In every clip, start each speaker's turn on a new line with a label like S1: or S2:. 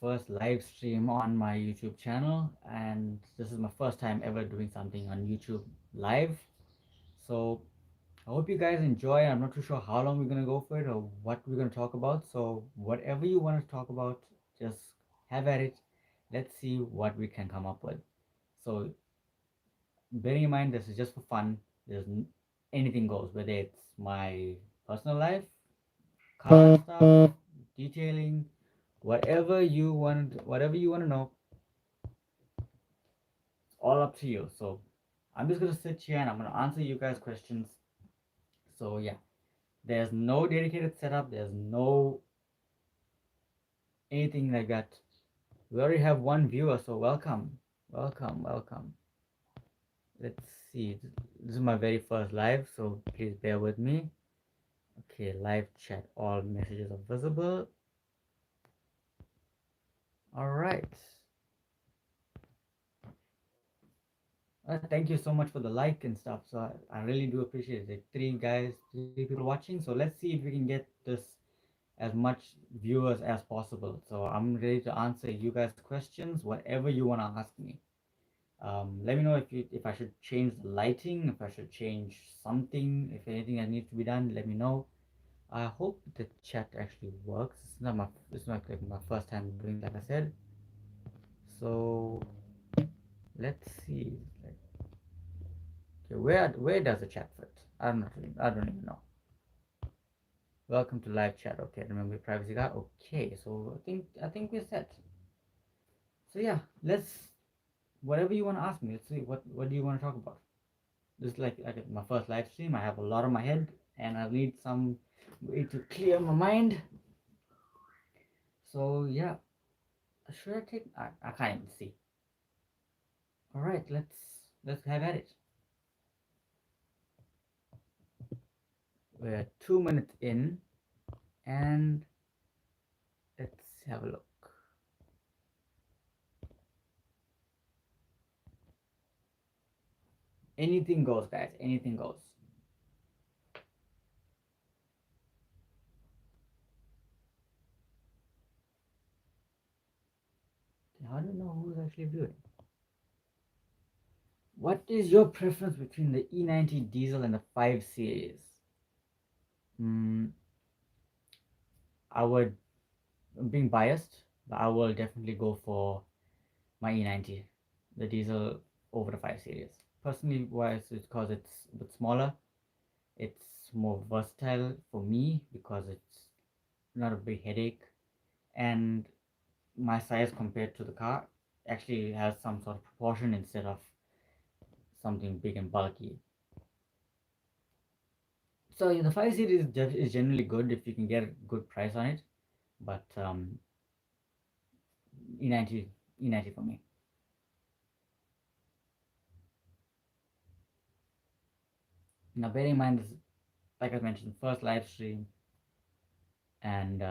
S1: first live stream on my YouTube channel, and this is my first time ever doing something on YouTube live. So I hope you guys enjoy. I'm not too sure how long we're gonna go for it or what we're gonna talk about. So whatever you want to talk about, just have at it. Let's see what we can come up with. So bearing in mind this is just for fun. Anything goes, whether it's my personal life, car stuff, detailing, whatever you want to know, it's all up to you. So I'm just gonna sit here and I'm gonna answer you guys questions. So yeah, there's no dedicated setup, there's no anything like that. We already have one viewer, so welcome. Let's see, this is my very first live, so please bear with me. Okay, live chat, all messages are visible. All right. Thank you so much for the like and stuff. So I really do appreciate it. Like, three people watching. So let's see if we can get this as much viewers as possible. So I'm ready to answer you guys' questions, whatever you want to ask me. Let me know if I should change the lighting, if I should change something, if anything that needs to be done. Let me know. I hope the chat actually works. It's not like my first time doing, like I said. So let's see. Like, okay, where does the chat fit? I don't even know. Welcome to live chat. Okay, remember your privacy guard. Okay, so I think we're set. So yeah, let's whatever you want to ask me. Let's see what do you want to talk about. This is like my first live stream. I have a lot on my head, and I need some way to clear my mind. So yeah, should I take? I can't even see. All right, let's have at it. We're 2 minutes in, and let's have a look. Anything goes, guys. Anything goes. I don't know who's actually viewing. What is your preference between the E90 diesel and the 5 Series? Mm, I would, being biased, but I will definitely go for my E90, the diesel over the 5 Series. Personally, wise, it's because it's a bit smaller. It's more versatile for me because it's not a big headache, and my size compared to the car actually has some sort of proportion instead of something big and bulky. So yeah, the 5 Series is generally good if you can get a good price on it, but E90 E90 for me. Now, bearing in mind this, like I mentioned, first live stream, and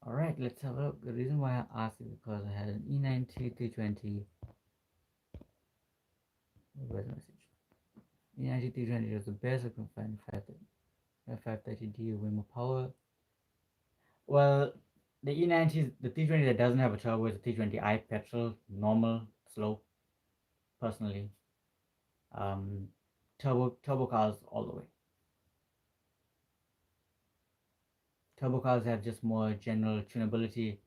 S1: all right, let's have a look. The reason why I asked is because I had an E90 320. Where's the message? E90 320 is the best I can find. 530D way more power. Well, the E90, the 320 that doesn't have a turbo is the 320i petrol, normal, slow. Personally, um, turbo cars all the way. Turbo cars have just more general tunability.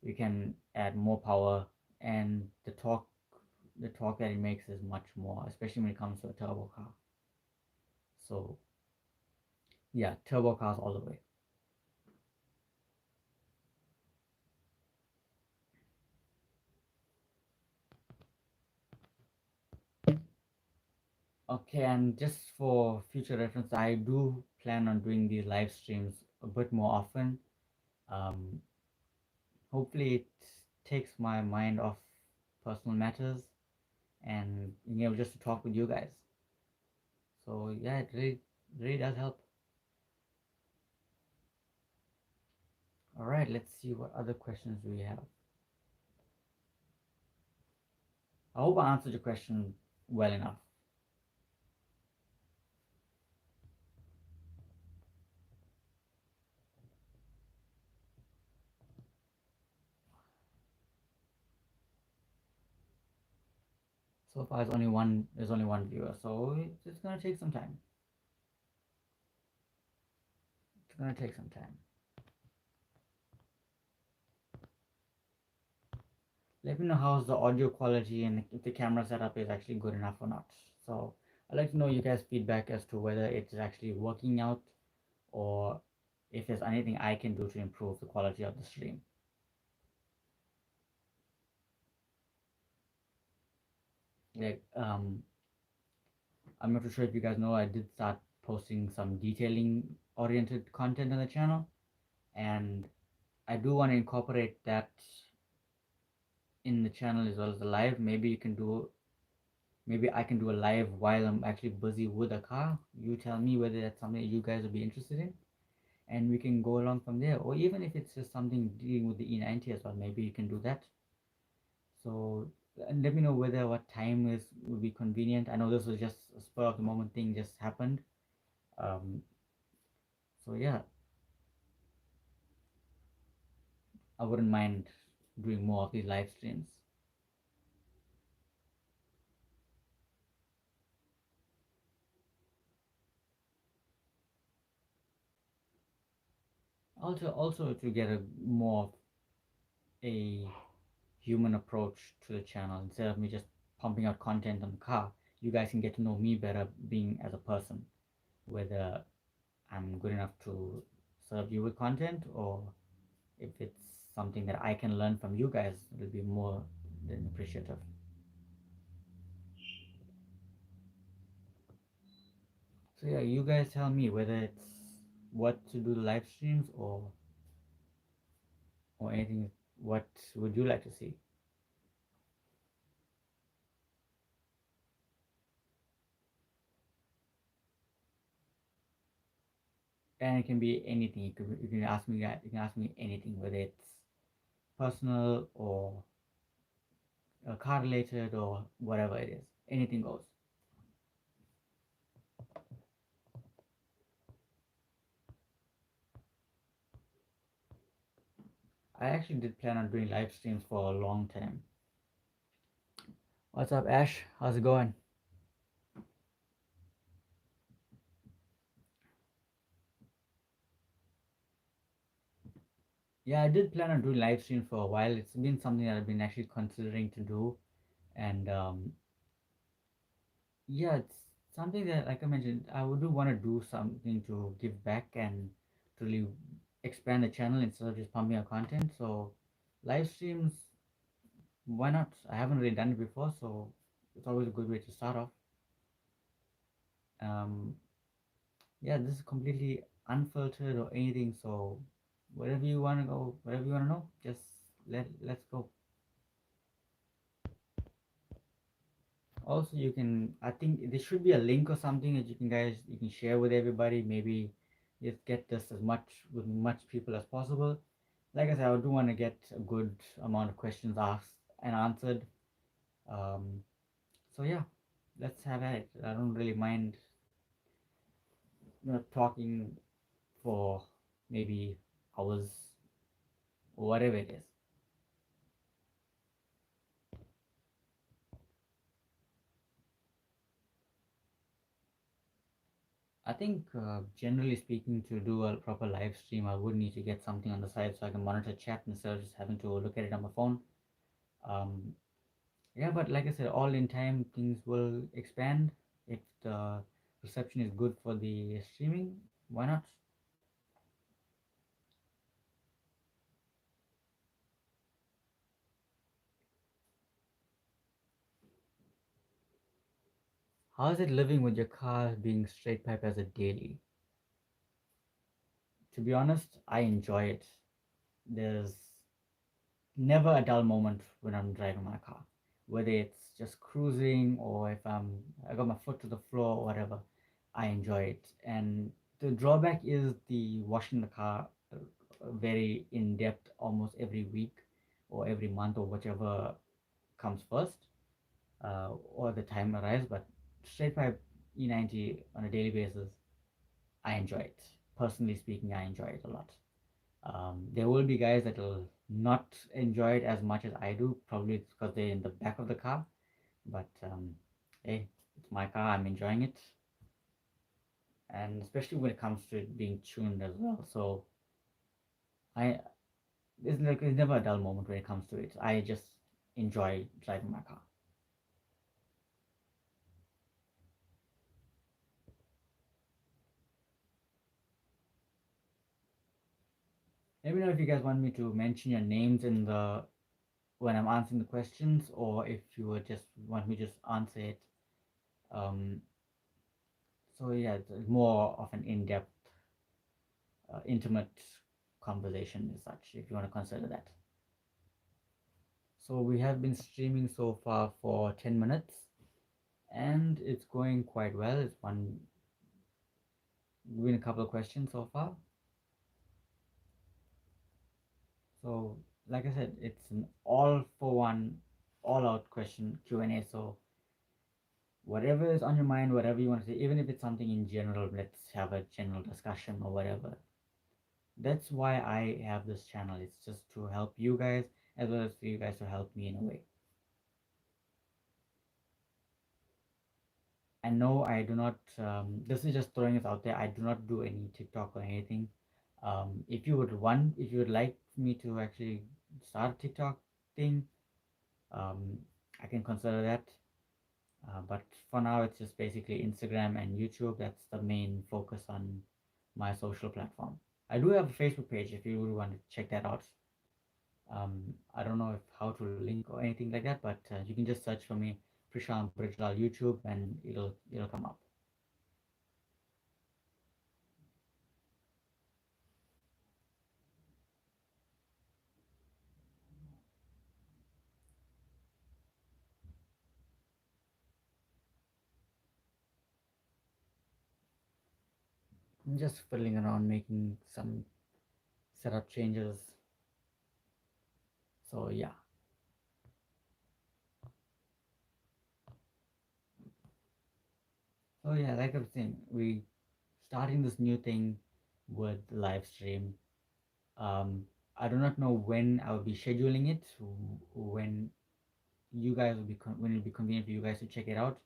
S1: You can add more power, and the torque that it makes is much more, especially when it comes to a turbo car. So yeah, turbo cars all the way. Okay, and just for future reference, I do plan on doing these live streams a bit more often. Um, Hopefully, it takes my mind off personal matters and being able just to talk with you guys. So yeah, it really does help. All right, let's see what other questions we have. I hope I answered your question well enough. So far, there's only one viewer, so it's gonna take some time. It's gonna take some time. Let me know how's the audio quality and if the camera setup is actually good enough or not. So I'd like to know you guys' feedback as to whether it's actually working out or if there's anything I can do to improve the quality of the stream. Like I'm not too sure if you guys know, I did start posting some detailing oriented content on the channel, and I do want to incorporate that in the channel as well as the live. Maybe I can do a live while I'm actually busy with a car. You tell me whether that's something you guys would be interested in, and we can go along from there. Or even if it's just something dealing with the E90 as well, maybe you can do that. So and let me know whether what time is will be convenient. I know this was just a spur of the moment thing just happened. Um, so yeah, I wouldn't mind doing more of these live streams. Also to get a more a human approach to the channel instead of me just pumping out content on the car. You guys can get to know me better, being as a person, whether I'm good enough to serve you with content or if it's something that I can learn from you guys. It'll be more than appreciative. So yeah, you guys tell me whether it's what to do the live streams or anything. What would you like to see? And it can be anything. You can ask me that. You can ask me anything, whether it's personal or car related or whatever it is. Anything goes. I actually did plan on doing live streams for a long time. What's up, Ash? How's it going? Yeah, I did plan on doing live streams for a while. It's been something that I've been actually considering to do, and yeah, it's something that, like I mentioned, I would do want to do something to give back and to really expand the channel instead of just pumping out content. So, live streams, why not? I haven't really done it before, so it's always a good way to start off. Um, yeah, this is completely unfiltered or anything. So, wherever you want to go, whatever you want to know, just let's go. Also, you can, I think there should be a link or something that you can share with everybody. Maybe just get this as much with much people as possible. Like I said, I do want to get a good amount of questions asked and answered. Um, so yeah, let's have at it. I don't really mind, talking for maybe hours or whatever it is. I think, generally speaking, to do a proper live stream, I would need to get something on the side so I can monitor chat instead of just having to look at it on my phone. Um, yeah, but like I said, all in time, things will expand. If the reception is good for the streaming, why not? How is it living with your car being straight pipe as a daily? To be honest, I enjoy it. There's never a dull moment when I'm driving my car, whether it's just cruising or if I got my foot to the floor or whatever. I enjoy it, and the drawback is the washing the car, very in depth, almost every week or every month or whichever comes first, or the time arrives. But straight pipe E90 on a daily basis, I enjoy it. Personally speaking, I enjoy it a lot. There will be guys that will not enjoy it as much as I do, probably because they're in the back of the car. But hey, it's my car. I'm enjoying it, and especially when it comes to it being tuned as well. So I it's never a dull moment when it comes to it. I just enjoy driving my car. Let me know if you guys want me to mention your names in the when I'm answering the questions, or if you would just want me to just answer it. Um, so yeah, it's more of an in-depth, intimate conversation as such, if you want to consider that. So we have been streaming so far for 10 minutes, and it's going quite well. It's one, been a couple of questions so far. So like I said, it's an all for one, all out question Q&A. So whatever is on your mind, whatever you want to say, even if it's something in general, let's have a general discussion or whatever. That's why I have this channel. It's just to help you guys as well as for you guys to help me in a way. And no, I do not. This is just throwing it out there. I do not do any TikTok or anything. If you would like me to actually start a TikTok thing, um, I can consider that. But for now, it's just basically Instagram and YouTube. That's the main focus on my social platform. I do have a Facebook page if you would want to check that out. I don't know if how to link or anything like that, but you can just search for me, Preshaan Briglall YouTube, and it'll come up. I'm just fiddling around making some setup changes. So yeah. So yeah, like I was saying, we starting this new thing with live stream. Um, I do not know when I will be scheduling it, when you guys will be when it'll be convenient for you guys to check it out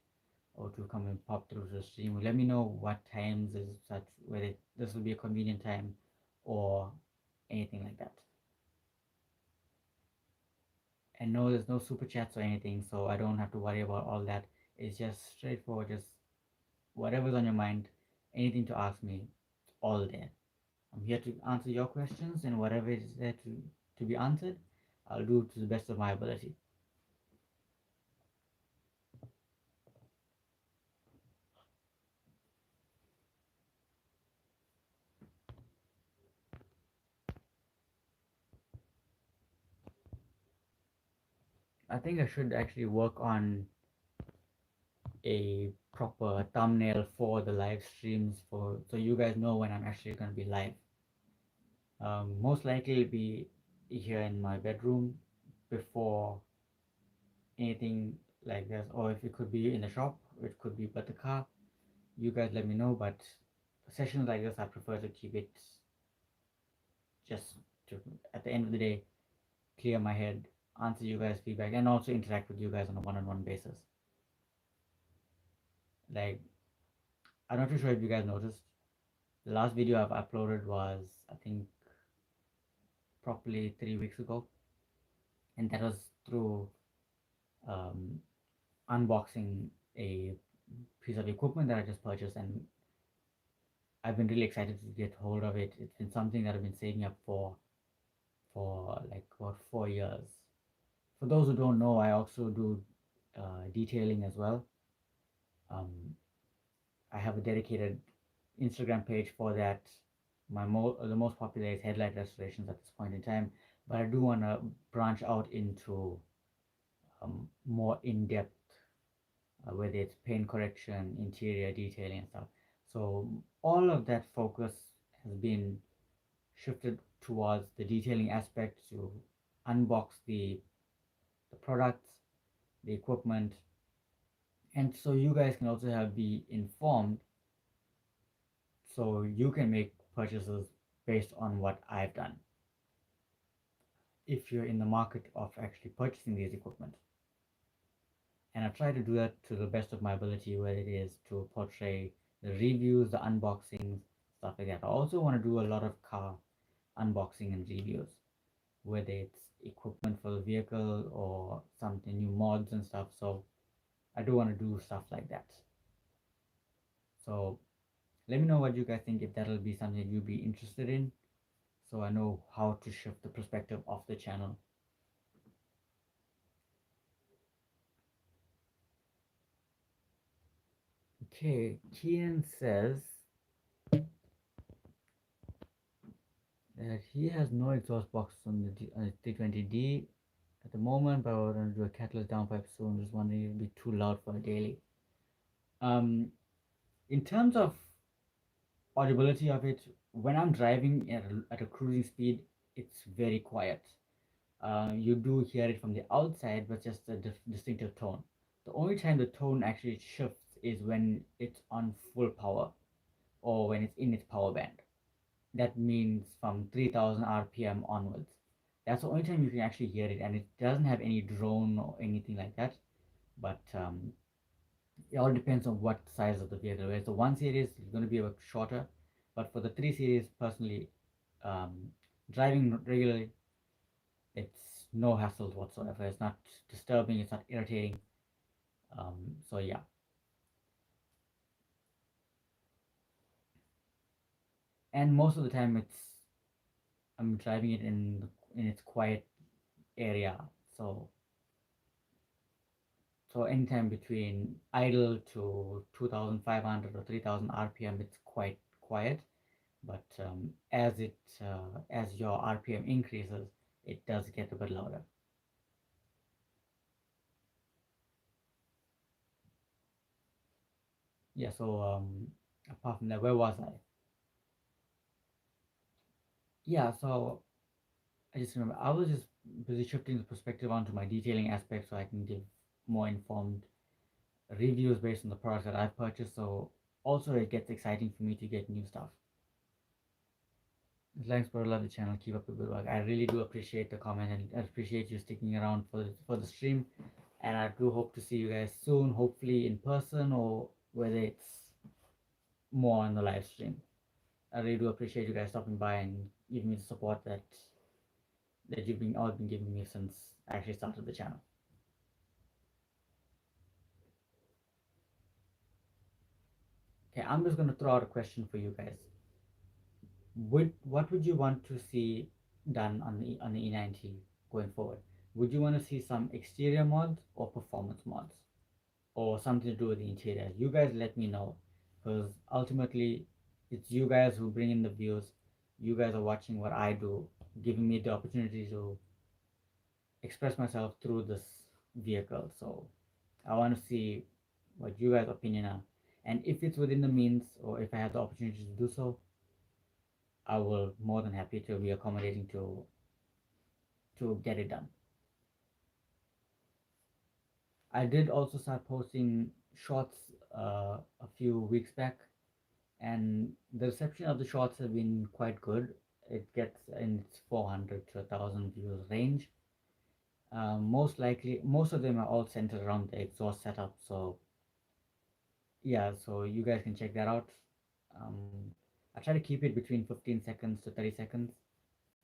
S1: or to come and pop through the stream. Let me know what times is such whether this will be a convenient time or anything like that. And no, there's no super chats or anything, so I don't have to worry about all that. It's just straightforward, just whatever's on your mind, anything to ask me, it's all there. I'm here to answer your questions, and whatever is there to be answered, I'll do to the best of my ability. I think I should actually work on a proper thumbnail for the live streams for so you guys know when I'm actually going to be live. Most likely it'll be here in my bedroom before anything like this, or if it could be in the shop, it could be but the car. You guys let me know, but sessions like this I prefer to keep it just to at the end of the day clear my head, answer you guys feedback, and also interact with you guys on a one-on-one basis. Like, I'm not too sure if you guys noticed, the last video I've uploaded was, I think, properly 3 weeks ago, and that was through um, unboxing a piece of equipment that I just purchased, and I've been really excited to get hold of it. It's been something that I've been saving up for like about 4 years. For those who don't know, I also do detailing as well. Um, I have a dedicated Instagram page for that. The most popular is headlight restorations at this point in time, but I do want to branch out into more in-depth, whether it's paint correction, interior detailing, and stuff. So all of that focus has been shifted towards the detailing aspect to unbox the products, the equipment, and so you guys can also have be informed so you can make purchases based on what I've done if you're in the market of actually purchasing these equipment. and I try to do that to the best of my ability, whether it is to portray the reviews, the unboxings, stuff like that. I also want to do a lot of car unboxing and reviews, whether it's equipment for the vehicle or something new mods and stuff. So I do want to do stuff like that. So let me know what you guys think, if that'll be something you'd be interested in, so I know how to shift the perspective of the channel. Okay, Kian says that he has no exhaust box on the 320D at the moment, but we're going to do a catalyst downpipe soon. Just wondering if it'll be too loud for a daily. Um, in terms of audibility of it, when I'm driving at a cruising speed, it's very quiet. You do hear it from the outside, but just a distinctive tone. The only time the tone actually shifts is when it's on full power or when it's in its power band. That means from 3000 RPM onwards. That's the only time you can actually hear it, and it doesn't have any drone or anything like that. But it all depends on what size of the vehicle. Whereas the 1 series is going to be a bit shorter, but for the 3 series, personally, um, driving regularly, it's no hassles whatsoever. It's not disturbing, it's not irritating. So yeah, and most of the time I'm driving it in its quiet area. So anytime between idle to 2500 or 3000 RPM, it's quite quiet. But as your RPM increases, it does get a bit louder. Yeah. So apart from that, where was I? Yeah. So I just remember I was just busy shifting the perspective onto my detailing aspect so I can give more informed reviews based on the products that I've purchased. So also it gets exciting for me to get new stuff. Thanks, bro. Love the channel. Keep up the good work. I really do appreciate the comment, and I appreciate you sticking around for the stream. And I do hope to see you guys soon, hopefully in person or whether it's more on the live stream. I really do appreciate you guys stopping by and giving me the support that you've been all been giving me since I actually started the channel. Okay, I'm just gonna throw out a question for you guys. What would you want to see done on the E90 going forward? Would you want to see some exterior mods or performance mods, or something to do with the interior? You guys let me know, because ultimately it's you guys who bring in the views. You guys are watching what I do, giving me the opportunity to express myself through this vehicle. So I want to see what you guys' opinion are, and if it's within the means or if I have the opportunity to do so, I will more than happy to be accommodating to get it done. I did also start posting shorts a few weeks back, and the reception of the shorts have been quite good. It gets in its 400 to 1000 views range. Most likely, most of them are all centered around the exhaust setup. So yeah, so you guys can check that out. I try to keep it between 15 seconds to 30 seconds.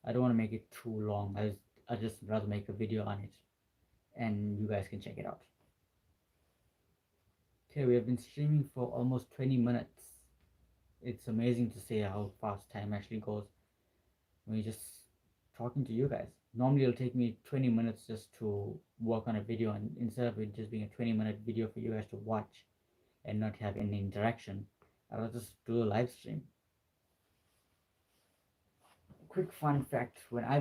S1: I don't want to make it too long. I just rather make a video on it, and you guys can check it out. Okay, we have been streaming for almost 20 minutes. It's amazing to see how fast time actually goes when you're just talking to you guys. Normally, it'll take me 20 minutes just to work on a video, and instead of it just being a 20-minute video for you guys to watch and not have any interaction, I'll just do a live stream. Quick fun fact: when I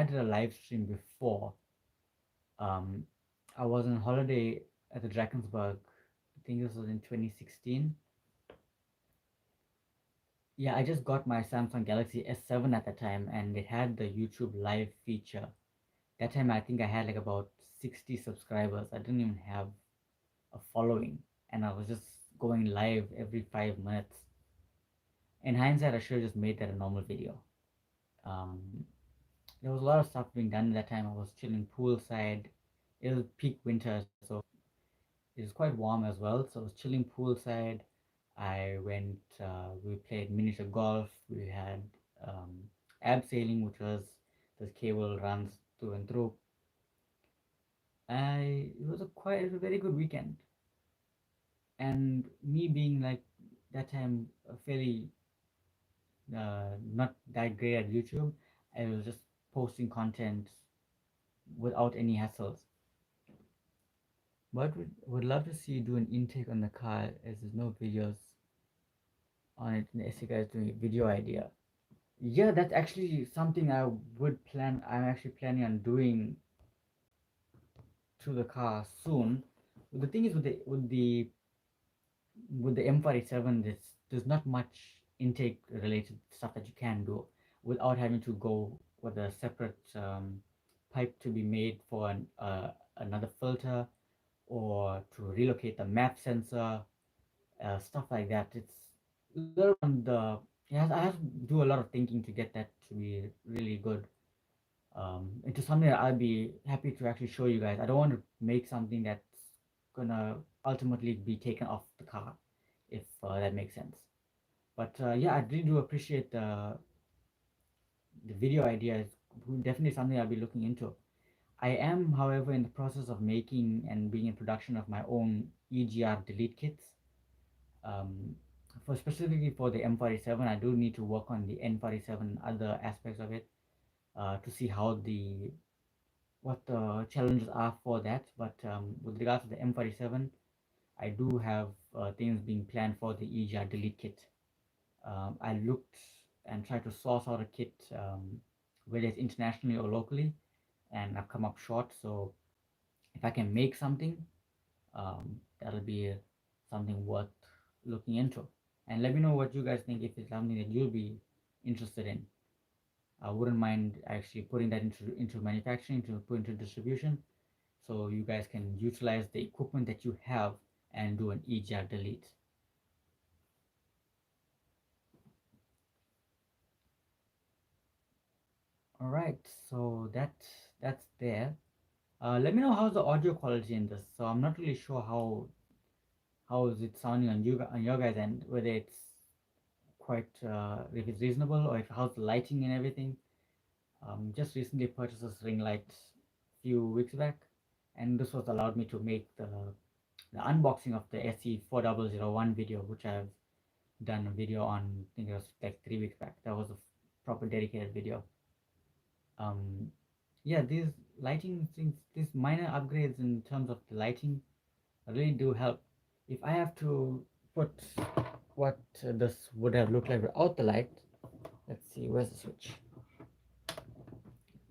S1: did a live stream before, um, I was on holiday at the Drakensberg. I think this was in 2016. Yeah, I just got my Samsung Galaxy S7 at the time, and it had the YouTube live feature. That time I think I had like about 60 subscribers. I didn't even have a following, and I was just going live every 5 minutes. In hindsight, I should have just made that a normal video. Um, there was a lot of stuff being done at that time. I was chilling poolside. It was peak winter, so It was quite warm as well, so I was chilling poolside. I went. We played miniature golf. We had abseiling, which was this cable runs through and through. It was a very good weekend. And me being like that time fairly not that great at YouTube, I was just posting content without any hassles. But would love to see you do an intake on the car as there's no videos on it unless you guys doing a video idea. Yeah, that's actually something I'm actually planning on doing to the car soon. The thing is with the M47, there's not much intake related stuff that you can do without having to go with a separate pipe to be made for another filter, or to relocate the map sensor, stuff like that. It's a little on the yes, I have to do a lot of thinking to get that to be really good. Into something that I'll be happy to actually show you guys. I don't want to make something that's gonna ultimately be taken off the car, if that makes sense. But yeah, I really do appreciate the video idea. It's definitely something I'll be looking into. I am, however, in the process of making and being in production of my own EGR delete kits. Um, for specifically for the M47, I do need to work on the N47 other aspects of it, to see how the what the challenges are for that. But with regards to the M47, I do have things being planned for the EGR delete kit. I looked and tried to source out a kit, whether it's internationally or locally, and I've come up short. So if I can make something, that'll be something worth looking into. And let me know what you guys think, if it's something that you'll be interested in. I wouldn't mind actually putting that into manufacturing, to put into distribution, so you guys can utilize the equipment that you have and do an EGR delete. All right, so that's there. Let me know how's the audio quality in this. So I'm not really sure how is it sounding on on your guys' end, whether it's quite if it's reasonable, or if how's the lighting and everything. Just recently purchased this ring light few weeks back, and this was allowed me to make the unboxing of the SE4001 video, which I've done a video on. I think it was like 3 weeks back. That was a proper dedicated video. Um, yeah, these lighting things, these minor upgrades in terms of the lighting really do help. If I have to put what this would have looked like without the light, let's see, where's the switch?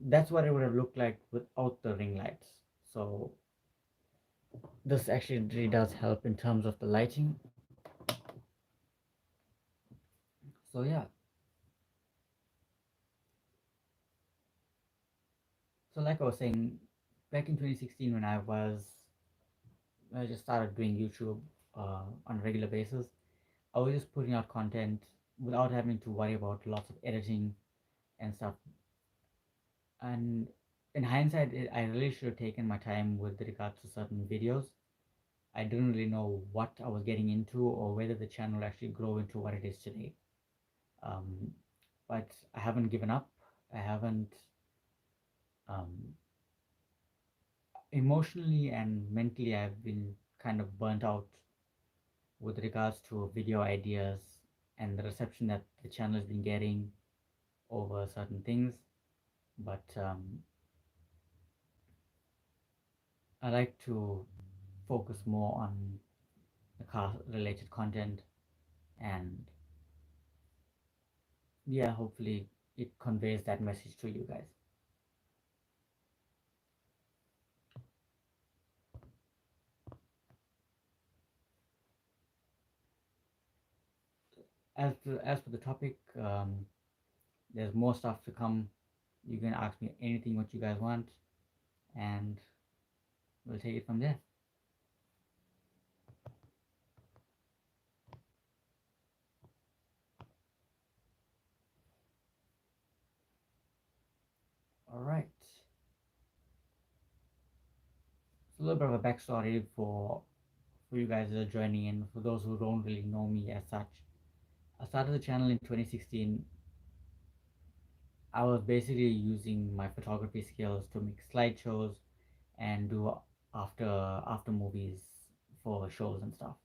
S1: That's what it would have looked like without the ring lights. So this actually really does help in terms of the lighting. So yeah, so like I was saying, back in 2016, when I just started doing YouTube on a regular basis, I was just putting out content without having to worry about lots of editing and stuff. And in hindsight, I really should have taken my time with regards to certain videos. I didn't really know what I was getting into, or whether the channel actually grow into what it is today. Um, but I haven't given up. I haven't, um, emotionally and mentally, I've been kind of burnt out with regards to video ideas and the reception that the channel has been getting over certain things. But I like to focus more on the car related content, and yeah, hopefully it conveys that message to you guys. As for the topic, there's more stuff to come. You can ask me anything what you guys want, and we'll take it from there. All right. So a little bit of a backstory for for you guys that are joining in, for those who don't really know me as such. I started the channel in 2016. I was basically using my photography skills to make slideshows and do after after movies for shows and stuff.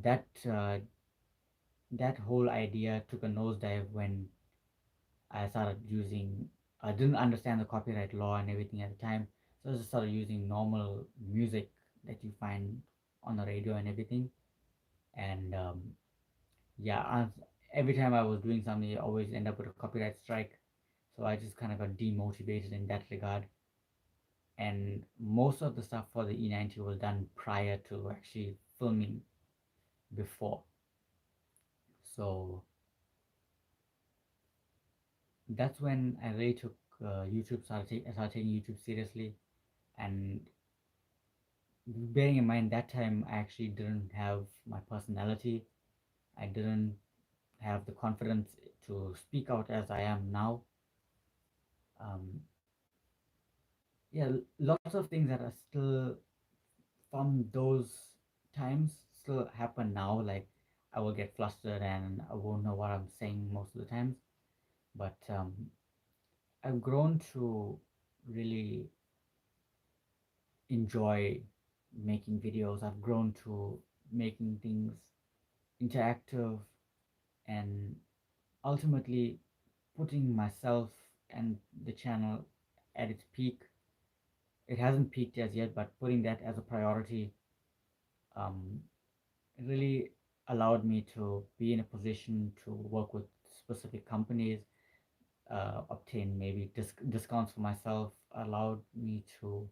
S1: That that whole idea took a nosedive when I started using. I didn't understand the copyright law and everything at the time, so I just started using normal music that you find on the radio and everything. And yeah, every time I was doing something, I always end up with a copyright strike. So I just kind of got demotivated in that regard. And most of the stuff for the E90 was done prior to actually filming before. So that's when I really took I started taking YouTube seriously. And bearing in mind that time I actually didn't have my personality. I didn't have the confidence to speak out as I am now. Um, yeah, lots of things that are still from those times still happen now. Like I will get flustered and I won't know what I'm saying most of the times. But I've grown to really enjoy making videos. I've grown to making things interactive and ultimately putting myself and the channel at its peak. It hasn't peaked as yet, but putting that as a priority um, really allowed me to be in a position to work with specific companies, obtain maybe discounts for myself, allowed me to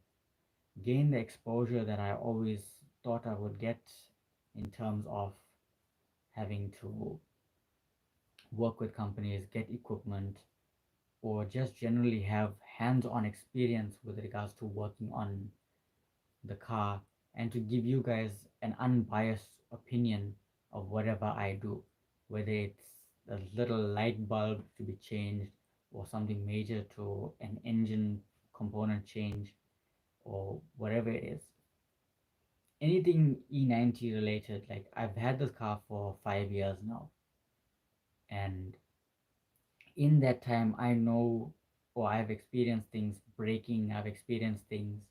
S1: gain the exposure that I always thought I would get in terms of having to work with companies, get equipment, or just generally have hands-on experience with regards to working on the car, and to give you guys an unbiased opinion of whatever I do, whether it's a little light bulb to be changed or something major to an engine component change or whatever it is. Anything E90 related, like I've had this car for 5 years now, and in that time I know, or I've experienced things breaking, I've experienced things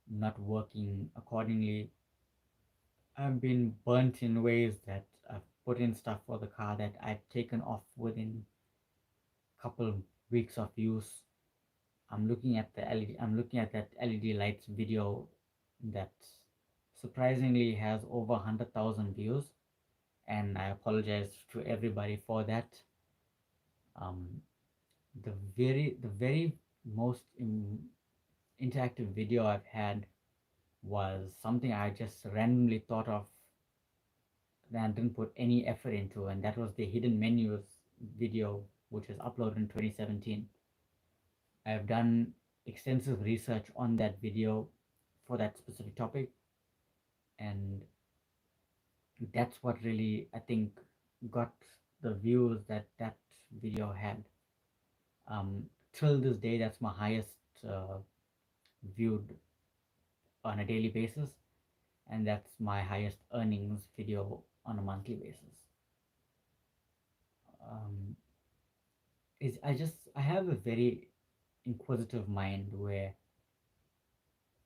S1: not working accordingly. I've been burnt in ways that I've put in stuff for the car that I've taken off within a couple weeks of use. I'm looking at the LED. I'm looking at that LED lights video that surprisingly has over 100,000 views, and I apologize to everybody for that. Um, the very most interactive video I've had was something I just randomly thought of that I didn't put any effort into, and that was the hidden menus video, which was uploaded in 2017. I've done extensive research on that video for that specific topic, and that's what really I think got the views that that video had. Till this day, that's my highest viewed on a daily basis, and that's my highest earnings video on a monthly basis. Um, is I have a very inquisitive mind where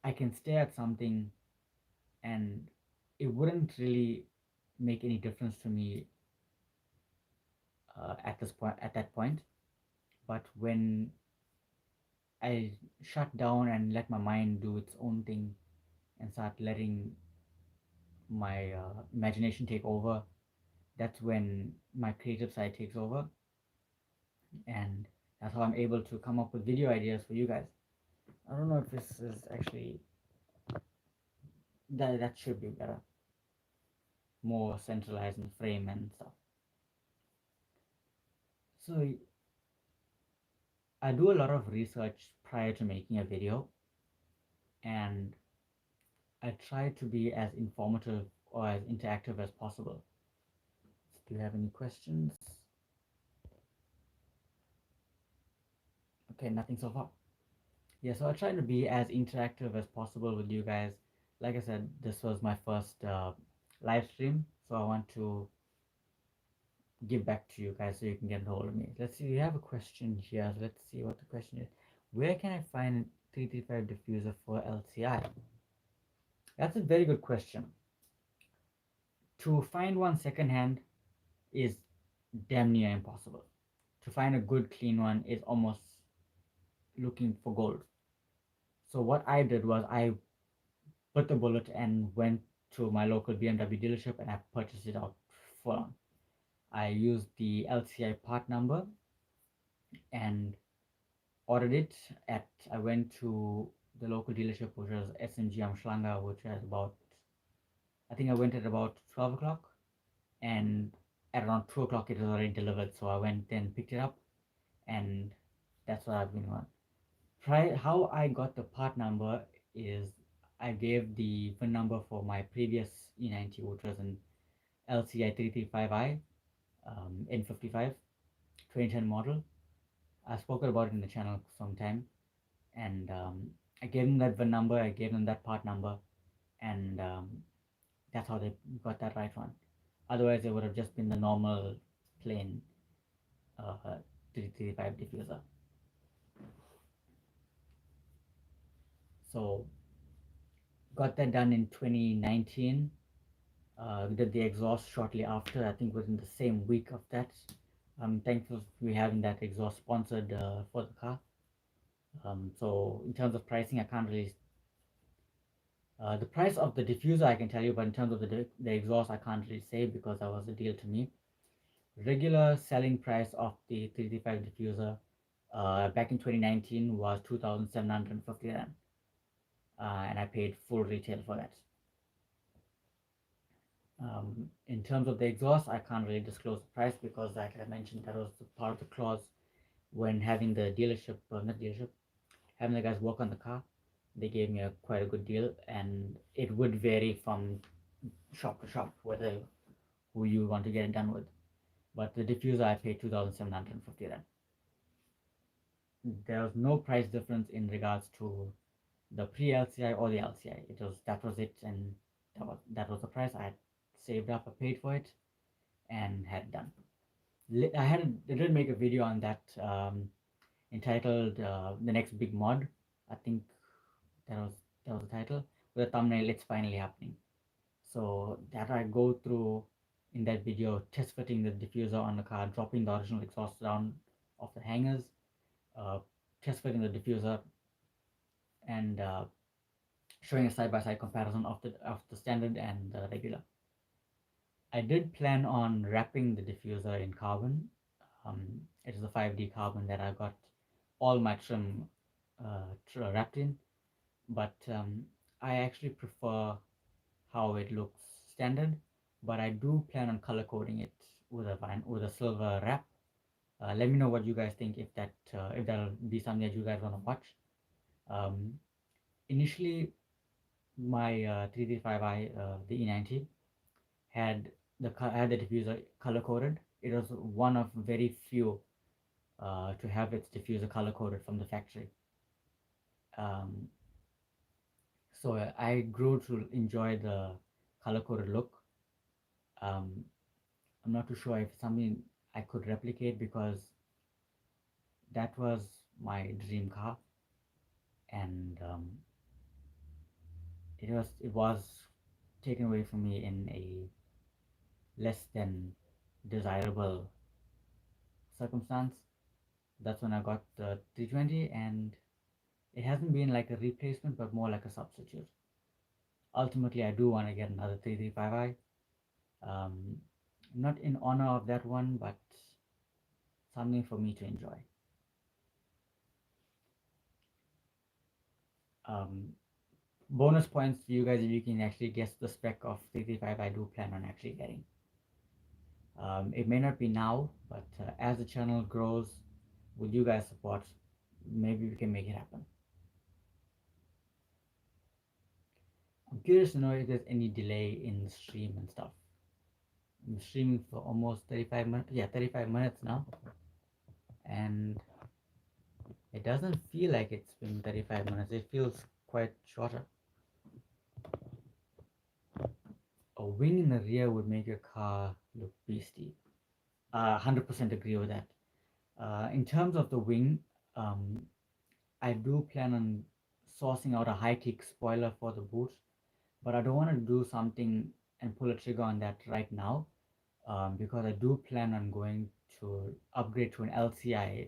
S1: I can stare at something and it wouldn't really make any difference to me at that point. But when I shut down and let my mind do its own thing and start letting my imagination take over, that's when my creative side takes over, and that's how I'm able to come up with video ideas for you guys. I don't know if this is actually that should be better, more centralized in frame and stuff. So I do a lot of research prior to making a video, and I try to be as informative or as interactive as possible. Do you have any questions? Okay, nothing so far. Yeah, so I try to be as interactive as possible with you guys. like I said, this was my first live stream, so I want to give back to you guys so you can get a hold of me. Let's see, we have a question here. So let's see what the question is. Where can I find 335 diffuser for LCI? That's a very good question. To find one secondhand is damn near impossible. To find a good clean one is almost looking for gold. So what I did was I bit the bullet and went to my local BMW dealership and I purchased it out full on. I used the LCI part number and ordered it at. I went to the local dealership, which was SMG Amshlanga, which was about. I think I went at about 12 o'clock, and at around 2 o'clock it was already delivered. So I went and picked it up, and that's what I've been on. How I got the part number is I gave the VIN number for my previous E90, which was an LCI 335i N55 2010 model. I've spoken about it in the channel sometime, and I gave them that VIN number, I gave them that part number, and that's how they got that right one. Otherwise, it would have just been the normal plain 335 diffuser. So got that done in 2019. Did the exhaust shortly after, I think within the same week of that. I'm thankful for having that exhaust sponsored for the car. So in terms of pricing, I can't really. The price of the diffuser I can tell you, but in terms of the exhaust, I can't really say because that was a deal to me. Regular selling price of the 335 diffuser back in 2019 was 2,750 rand, and I paid full retail for that. In terms of the exhaust, I can't really disclose the price because, like I mentioned, that was part of the clause when having the dealership, not dealership, having the guys work on the car. They gave me quite a good deal, and it would vary from shop to shop whether who you want to get it done with. But the diffuser I paid 2,750 rand. There was no price difference in regards to the pre-LCI or the LCI. That was it, and that was the price I had saved up. I paid for it and had it done. I did make a video on that entitled "The Next Big Mod." I think that was the title with a thumbnail. It's finally happening. So that I go through in that video, test fitting the diffuser on the car, dropping the original exhaust down off the hangers, uh, test fitting the diffuser, and showing a side-by-side comparison of the standard and the regular. I did plan on wrapping the diffuser in carbon. It is a 5D carbon that I got all my trim wrapped in, but I actually prefer how it looks standard. But I do plan on color coding it with a silver wrap. Let me know what you guys think if that'll be something that you guys want to watch. Um, Initially, my 335i, the E90, had had the diffuser color coded. It was one of very few to have its diffuser color coded from the factory. Um, so I grew to enjoy the color coded look. Um, I'm not too sure if it's something I could replicate because that was my dream car, and it was taken away from me in a less than desirable circumstance. That's when I got the 320, and it hasn't been like a replacement, but more like a substitute. Ultimately, I do want to get another 335i. Um, Not in honor of that one, but something for me to enjoy. Um, Bonus points to you guys if you can actually guess the spec of 335 I do plan on actually getting. It may not be now, but as the channel grows, with you guys' support, maybe we can make it happen. I'm curious to know if there's any delay in the stream and stuff. I'm streaming for almost 35 minutes. Yeah, 35 minutes now. And it doesn't feel like it's been 35 minutes. It feels quite shorter. a wing in the rear would make your car look beastie. 100% agree with that. In terms of the wing, um, I do plan on sourcing out a high kick spoiler for the boot, but I don't want to do something and pull a trigger on that right now, because I do plan on going to upgrade to an LCI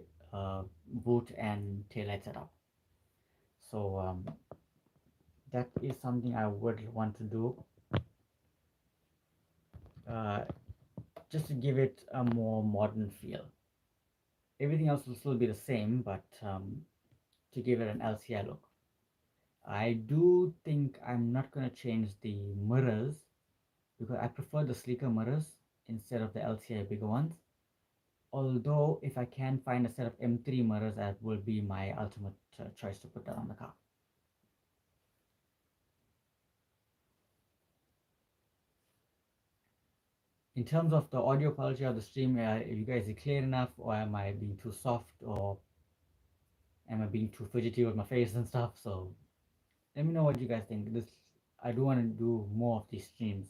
S1: boot and taillight setup. So that is something I would want to do, uh, just to give it a more modern feel. Everything else will still be the same, but to give it an LCI look. I do think I'm not going to change the mirrors because I prefer the sleeker mirrors instead of the LCI bigger ones. Although, if I can find a set of M3 mirrors, that will be my ultimate choice to put that on the car. In terms of the audio quality of the stream, you guys are clear enough, or am I being too soft, or am I being too fidgety with my face and stuff? So let me know what you guys think. This I do want to do more of these streams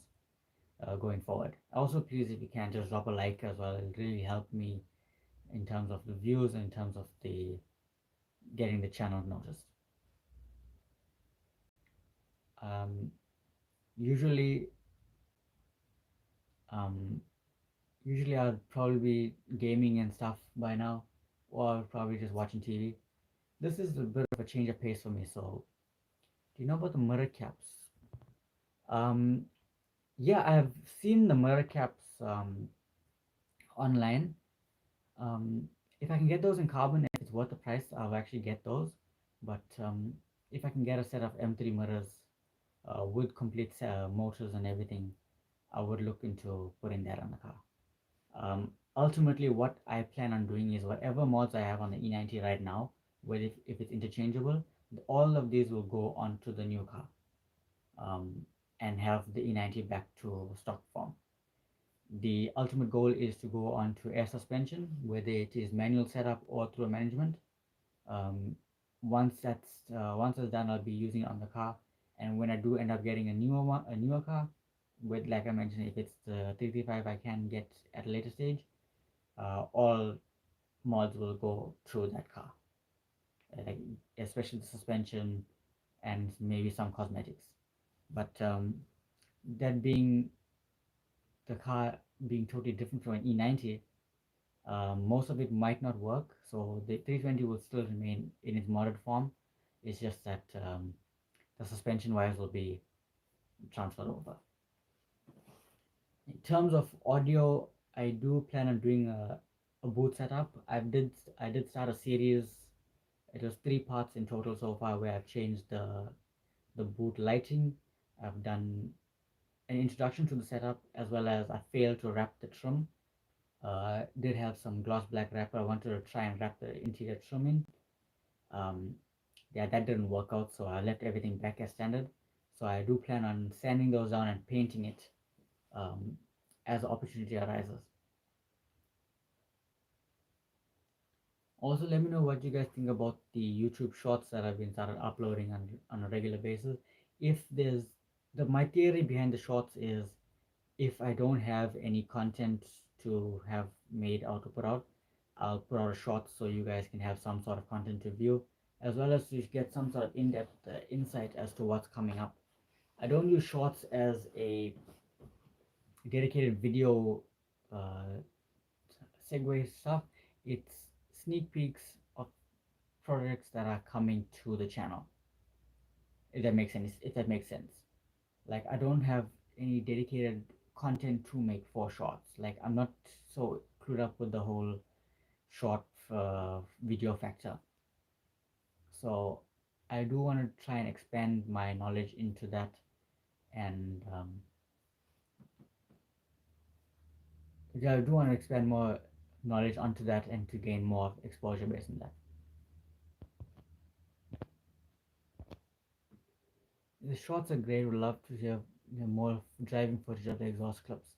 S1: going forward. Also, please, if you can, just drop a like as well. It'll really help me in terms of the views and in terms of the getting the channel noticed. Um, usually, um, usually I'll probably be gaming and stuff by now, or probably just watching TV. This is a bit of a change of pace for me. So, do you know about the mirror caps? Um, yeah, I've seen the mirror caps online. Um, if I can get those in carbon, if it's worth the price, I'll actually get those. But if I can get a set of M3 mirrors with complete motors and everything, I would look into putting that on the car. Ultimately, what I plan on doing is whatever mods I have on the E90 right now, where if it's interchangeable, all of these will go onto the new car, and have the E90 back to stock form. The ultimate goal is to go on to air suspension, whether it is manual setup or through management. Um, once that's done, I'll be using it on the car. And when I do end up getting a newer car, with like I mentioned, if it's the 335, I can get at a later stage. All mods will go through that car, like especially the suspension and maybe some cosmetics. But that being the car being totally different from an E90, most of it might not work. So the 320 will still remain in its modded form. It's just that the suspension wires will be transferred over. In terms of audio, I do plan on doing a boot setup. I did start a series. It was 3 parts in total so far, where I've changed the boot lighting. I've done an introduction to the setup, as well as I failed to wrap the trim. Did have some gloss black wrapper. I wanted to try and wrap the interior trim in. Um, yeah, that didn't work out, so I left everything back as standard. So I do plan on sanding those down and painting it um, as the opportunity arises. Also, let me know what you guys think about the YouTube shorts that I've been started uploading on a regular basis. If there's my theory behind the shorts is, if I don't have any content to have made out to put out, I'll put out a short so you guys can have some sort of content to view, as well as to get some sort of in-depth insight as to what's coming up. I don't use shorts as a dedicated video uh, segue stuff. It's sneak peeks of projects that are coming to the channel. If that makes sense. If that makes sense. Like, I don't have any dedicated content to make for shorts. Like, I'm not so clued up with the whole short video factor. So I do want to try and expand my knowledge into that, and yeah, I do want to expand more knowledge onto that and to gain more exposure based on that. The shots are great. Would love to hear, more driving footage of the exhaust clips.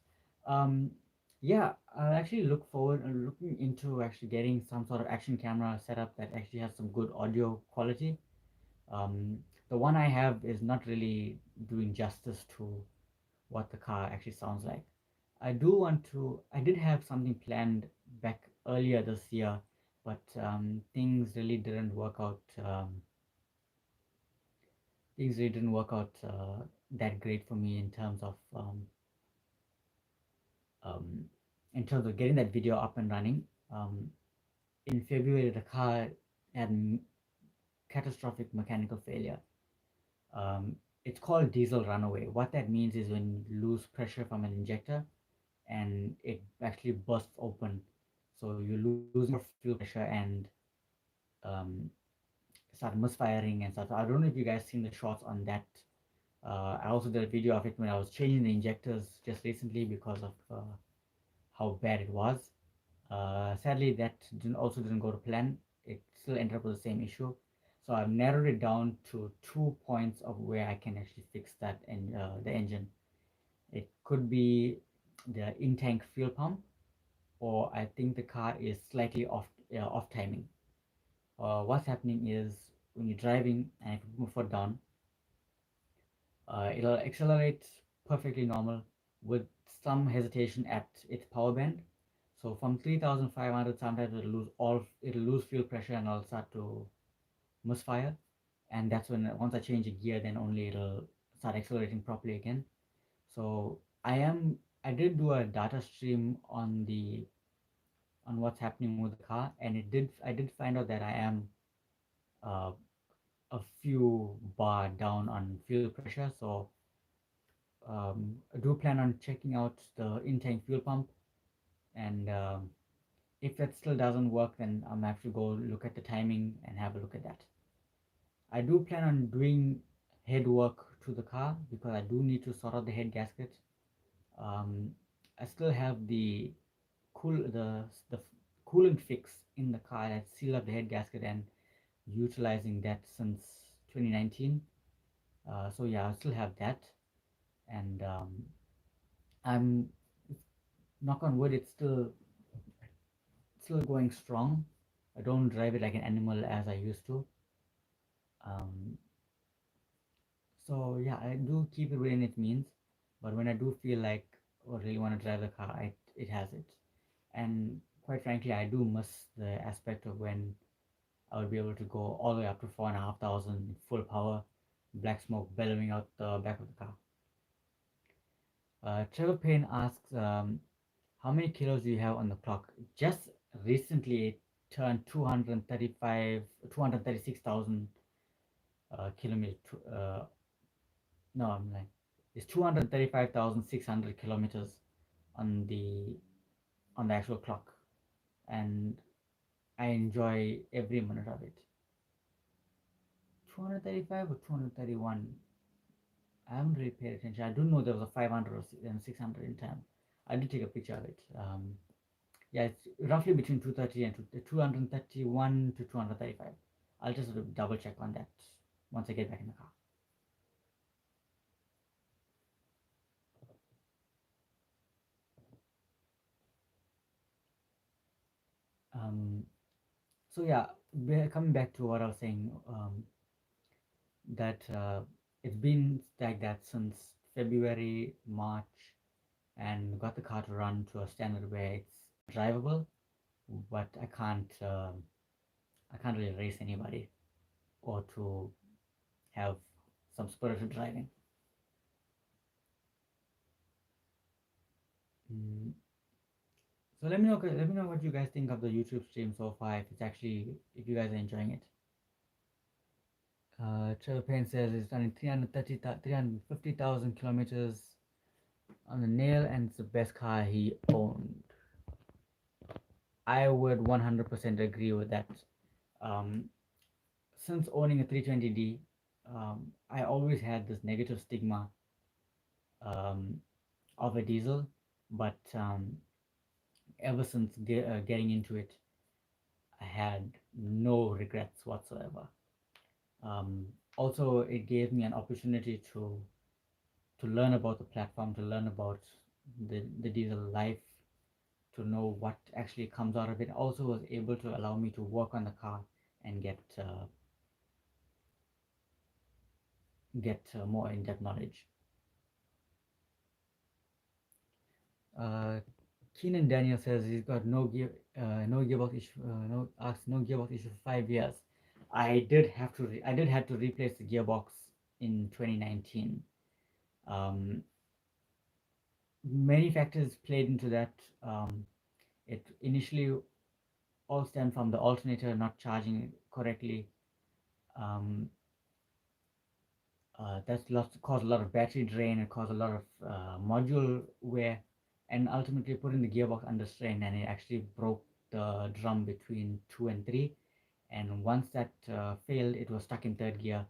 S1: Um, yeah, I actually look forward looking into actually getting some sort of action camera setup that actually has some good audio quality. The one I have is not really doing justice to what the car actually sounds like. I did have something planned back earlier this year, but things really didn't work out. Things really didn't work out that great for me um, in terms of getting that video up and running. Um, in February, the car had catastrophic mechanical failure. Um, it's called diesel runaway. What that means is when you lose pressure from an injector and it actually bursts open. So you're losing more fuel pressure and um, start misfiring and stuff. So I don't know if you guys seen the shots on that. I also did a video of it when I was changing the injectors just recently because of how bad it was. Sadly, that also didn't go to plan. It still ended up with the same issue. So I've narrowed it down to 2 points of where I can actually fix that and the engine. It could be the in-tank fuel pump, or I think the car is slightly off timing. What's happening is when you're driving and if you put my foot down, it'll accelerate perfectly normal with some hesitation at its power band. So from 3,500, sometimes it'll lose fuel pressure and it'll start to misfire. And that's when once I change a gear, then only it'll start accelerating properly again. So I did do a data stream on what's happening with the car, and I did find out that I am uh, a few bar down on fuel pressure. So I do plan on checking out the in-tank fuel pump, and if that still doesn't work, then I'm have to go look at the timing and have a look at that. I do plan on doing head work to the car because I do need to sort out the head gasket. Um, I still have the coolant fix in the car that seal up the head gasket and utilizing that since 2019. So yeah, I still have that, and I'm knock on wood, it's still going strong. I don't drive it like an animal as I used to. Um, so yeah, I do keep it within its means, but when I do feel like or really want to drive the car, it has it. And quite frankly, I do miss the aspect of when I would be able to go all the way up to 4,500 full power, black smoke bellowing out the back of the car. Trevor Payne asks, how many kilos do you have on the clock? Just recently it turned 236,000 kilometers. No, I'm like, it's 235,600 kilometers on the actual clock, and I enjoy every minute of it. 235 or 231? I haven't really paid attention. I do know there was a 500 or 600 in time. I did take a picture of it. Yeah, it's roughly between 230 and 231 to 235. I'll just double check on that once I get back in the car. Um, so yeah, coming back to what I was saying, that it's been like that since February, March, and got the car to run to a standard where it's drivable, but I can't really race anybody or to have some spirited driving. Mm, so let me know what you guys think of the YouTube stream so far. If you guys are enjoying it. Trevor Payne says it's running 350,000 kilometers on the nail, and it's the best car he owned. I would 100% agree with that. Um, since owning a 320D, I always had this negative stigma um, of a diesel, but ever since getting into it, I had no regrets whatsoever. Also, it gave me an opportunity to learn about the platform, to learn about the diesel life, to know what actually comes out of it. Also, was able to allow me to work on the car and get more in-depth knowledge. Uh, Keenan Daniel says he's got no gearbox issue, no gearbox issue for 5 years. I did have to replace the gearbox in 2019. Um, Many factors played into that. It initially all stemmed from the alternator not charging correctly. Um, that's caused a lot of battery drain and caused a lot of module wear, and ultimately putting the gearbox under strain, and it actually broke the drum between 2 and 3. And once that failed, it was stuck in third gear,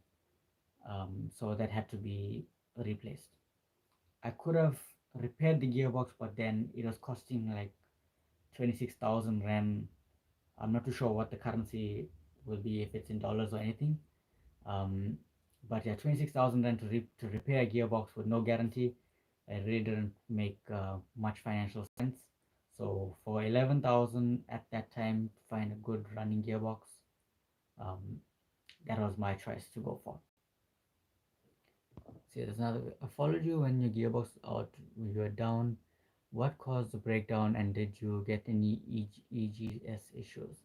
S1: so that had to be replaced. I could have repaired the gearbox, but then it was costing like 26,000 rand. I'm not too sure what the currency will be, if it's in dollars or anything. Um, but yeah, 26,000 rand to repair a gearbox with no guarantee, it really didn't make much financial sense. So for 11,000 at that time to find a good running gearbox, um, that was my choice to go for. See, there's another. I followed you when your gearbox out. You were down. What caused the breakdown, and did you get any EGS issues?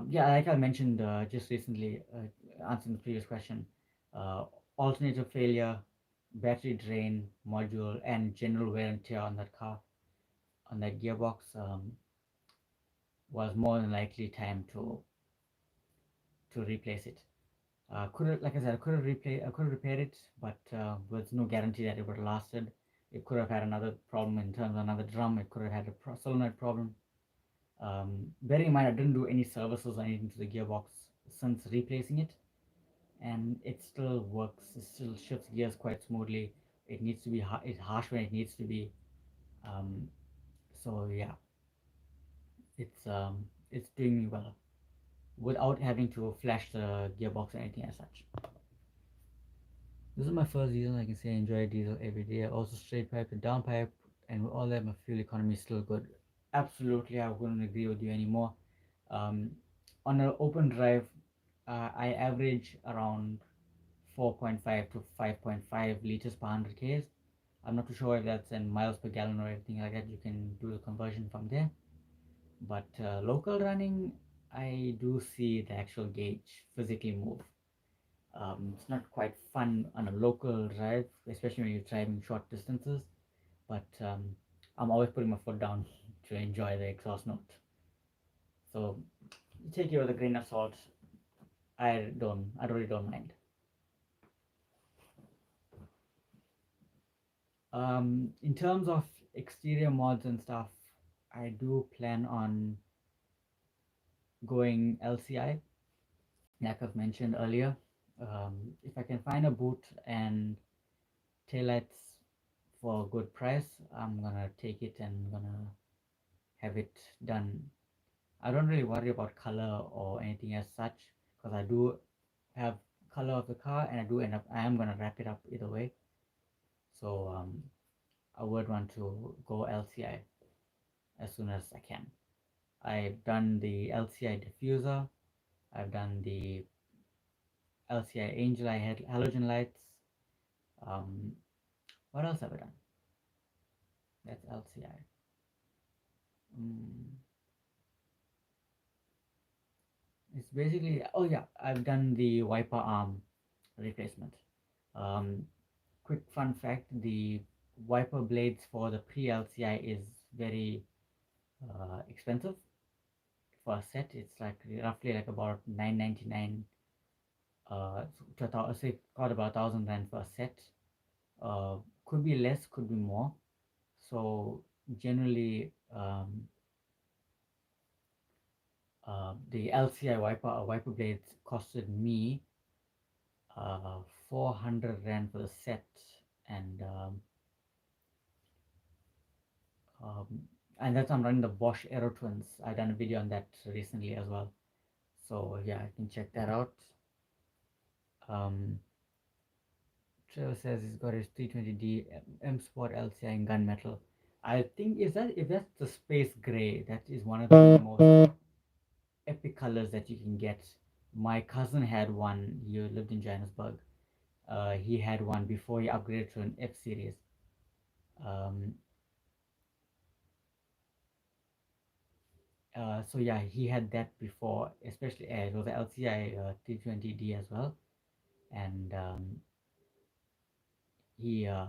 S1: Yeah, like I mentioned just recently, answering the previous question, uh, alternator failure, battery drain, module, and general wear and tear on that car, on that gearbox, was more than likely time to replace it. Could have, like I said, I could have repaired it, but with no guarantee that it would have lasted. It could have had another problem in terms of another drum. It could have had a solenoid problem. Bearing in mind, I didn't do any services or anything to the gearbox since replacing it, and it still works. It still shifts gears quite smoothly. It needs to be it's harsh when it needs to be. Um, so yeah, it's doing me well without having to flash the gearbox or anything as such. This is my first diesel. I can say I enjoy diesel every day. Also straight pipe and down pipe, and with all that, my fuel economy is still good. Absolutely, I wouldn't agree with you anymore. Um, on an open drive, I average around 4.5 to 5.5 liters per 100 k's. I'm not too sure if that's in miles per gallon or anything like that. You can do the conversion from there. But local running, I do see the actual gauge physically move. It's not quite fun on a local drive, especially when you're driving short distances. But I'm always putting my foot down to enjoy the exhaust note. So take it with a grain of salt. I really don't mind. In terms of exterior mods and stuff, I do plan on going LCI, like I've mentioned earlier. If I can find a boot and taillights for a good price, I'm gonna take it and gonna have it done. I don't really worry about color or anything as such, because I do have color of the car, and I am gonna wrap it up either way. So I would want to go LCI as soon as I can. I've done the LCI diffuser. I've done the LCI angel eye halogen lights. Um, what else have I done? That's LCI. Mm, it's basically, oh yeah, I've done the wiper arm replacement. Um, Quick fun fact: the wiper blades for the pre LCI is very expensive for a set. It's like roughly like about 999. Say got about 1,000 rand for a set. Could be less, could be more. So generally, the LCI wiper blades costed me 400 rand for the set, and um, and that's I'm running the Bosch Aero Twins. I done a video on that recently as well. So yeah, I can check that out. Um, Trevor says he's got his 320D M Sport LCI in gunmetal. I think if that's the space gray, that is one of the most epic colors that you can get. My cousin had one. He lived in Johannesburg. He had one before he upgraded to an F series. Um, So yeah, he had that before, especially it was the LCI 320D as well, and he uh,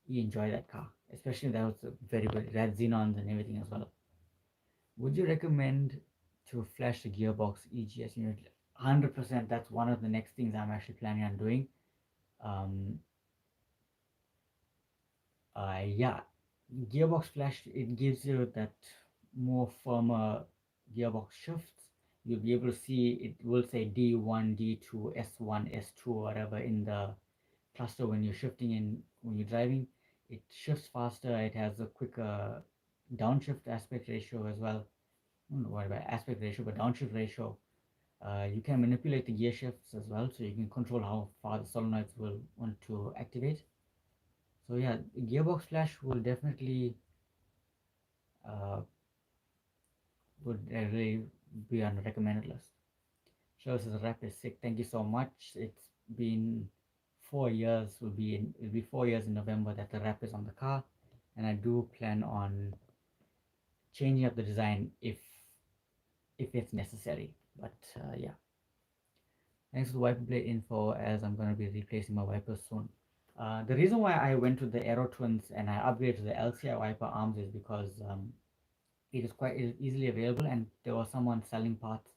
S1: he enjoyed that car, especially that was a very good. It had xenons and everything as well. Would you recommend to flash the gearbox EGS unit? 100%. That's one of the next things I'm actually planning on doing. Um, yeah, gearbox flash, it gives you that more firmer gearbox shifts. You'll be able to see it will say D1, D2, S1, S2, whatever in the cluster when you're shifting in when you're driving. It shifts faster. It has a quicker downshift aspect ratio as well. I don't know what about aspect ratio, but downshift ratio. You can manipulate the gear shifts as well, so you can control how far the solenoids will want to activate. So yeah, gearbox flash will definitely uh, would really be on the recommended list. Shows the rep is sick. Thank you so much. It's been 4 years. It'll be 4 years in November that the wrap is on the car, and I do plan on changing up the design if it's necessary. But yeah, thanks for the wiper blade info. As I'm gonna be replacing my wipers soon. The reason why I went to the Aero Twins and I upgraded to the LCI wiper arms is because it is easily available, and there was someone selling parts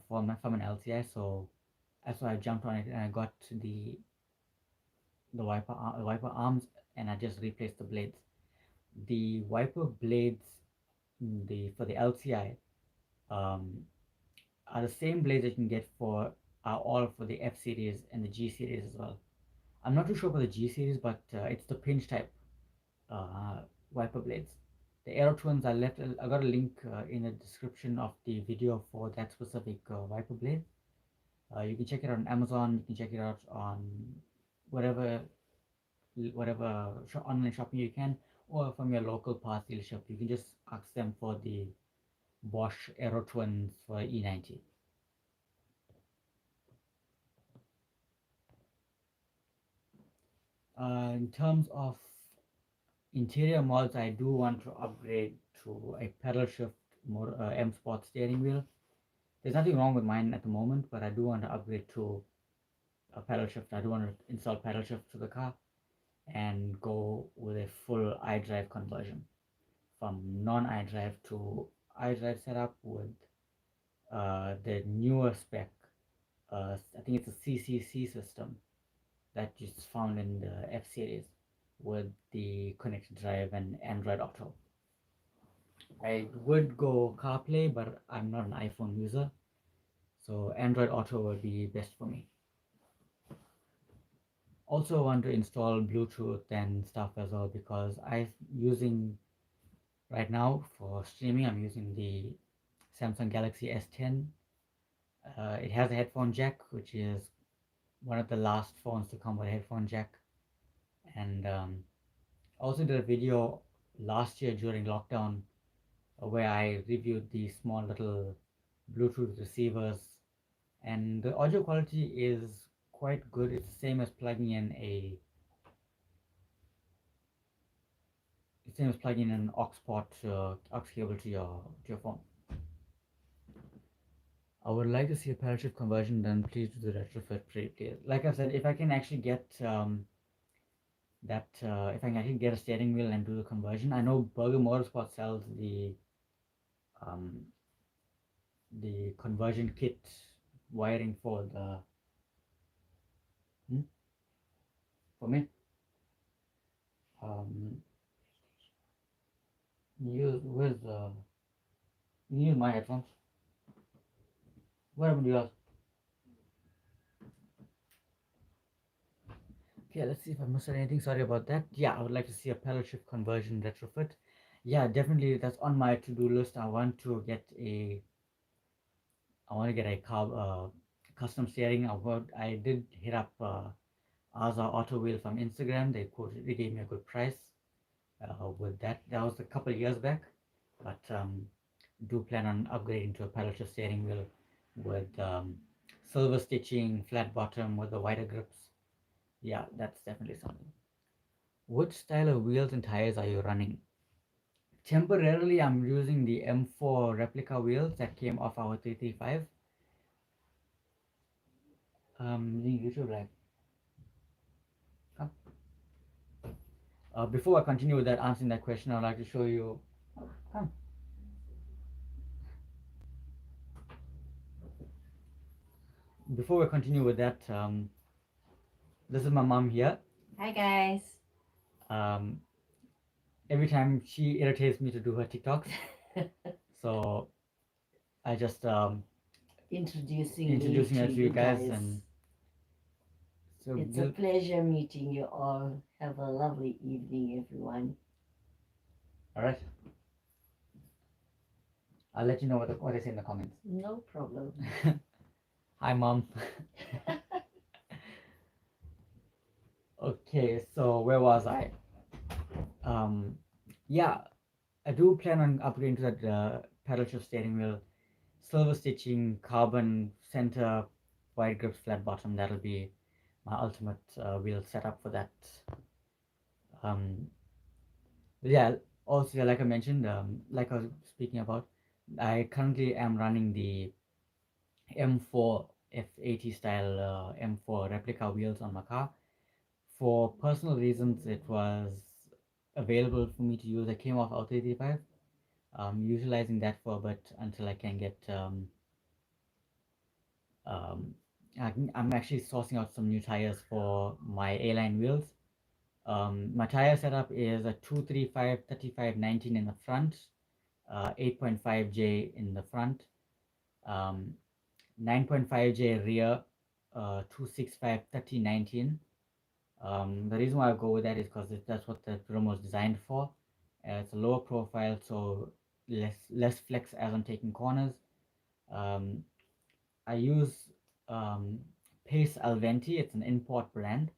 S1: from an LCI, so that's why I jumped on it and I got the wiper arms, and I just replaced the blades. The wiper blades, the for the LCI, um, are the same blades that you can get for are all for the F series and the G series as well. I'm not too sure for the G series, but it's the pinch type uh, wiper blades. The Aero Twins, I got a link in the description of the video for that specific wiper blade. You can check it out on Amazon. You can check it out on whatever online shopping you can, or from your local parts dealership. You can just ask them for the Bosch Aero Twins for E90. In terms of interior mods, I do want to upgrade to a pedal shift M Sport steering wheel. There's nothing wrong with mine at the moment, but I do want to upgrade to a pedal shift. I do want to install pedal shift to the car and go with a full iDrive conversion from non-iDrive to iDrive setup with the newer spec. I think it's a CCC system that is found in the F series with the connected drive and Android Auto. I would go CarPlay, but I'm not an iPhone user, so Android Auto would be best for me. Also want to install Bluetooth and stuff as well, because I'm using right now for streaming. I'm using the Samsung Galaxy S10. It has a headphone jack, which is one of the last phones to come with a headphone jack. And also did a video last year during lockdown where I reviewed the small little Bluetooth receivers, and the audio quality is quite good. It's the same as plugging in an aux cable to your phone. I would like to see a pedal shift conversion done. Please do the retrofit please. Like I said, if I can actually get if I can actually get a steering wheel and do the conversion. I know Burger Motorsport sells um, the conversion kit wiring for the hmm? for me. Um, where's the you use my headphones? What happened to yours? Okay, let's see if I missed anything. Sorry about that. Yeah, I would like to see a pedal shift conversion retrofit. Yeah, definitely that's on my to-do list. I want to get a custom steering. I did hit up Asa Auto Wheel from Instagram. They gave me a good price with that. That was a couple of years back, but do plan on upgrading to a pedal shift steering wheel with silver stitching, flat bottom with the wider grips. Yeah, that's definitely something. What style of wheels and tires are you running? Temporarily, I'm using the M4 replica wheels that came off our 335. Using YouTube Live. Come. Before I continue with that, answering that question, I'd like to show you. Come. Before we continue with that, this is my mom here.
S2: Hi guys.
S1: Um, every time she irritates me to do her TikToks, so I just
S2: Introducing
S1: introducing her
S2: to
S1: to you
S2: you
S1: guys,
S2: guys.
S1: and so
S2: It's a pleasure meeting you all. Have a lovely evening, everyone.
S1: all right. I'll let you know what they say in the comments.
S2: No problem.
S1: Hi, mom. Okay, so where was I? Um, yeah, I do plan on upgrading to that paddle shift steering wheel, silver stitching, carbon center, wide grips, flat bottom. That'll be my ultimate wheel setup for that. Um, yeah, also, yeah, like I mentioned, like I was speaking about, I currently am running the M4 F80 style M4 replica wheels on my car. For personal reasons, it was available for me to use. I came off Auto 85. Utilizing that for a bit until I can get. Um, I'm actually sourcing out some new tires for my A-line wheels. My tire setup is a 235 35 19 in the front, 8.5J in the front, um, 9.5J rear, 265 30 19. The reason why I go with that is because that's what the drum was designed for. It's a lower profile, so less flex as I'm taking corners. Um, I use um, Pace Alventi. It's an import brand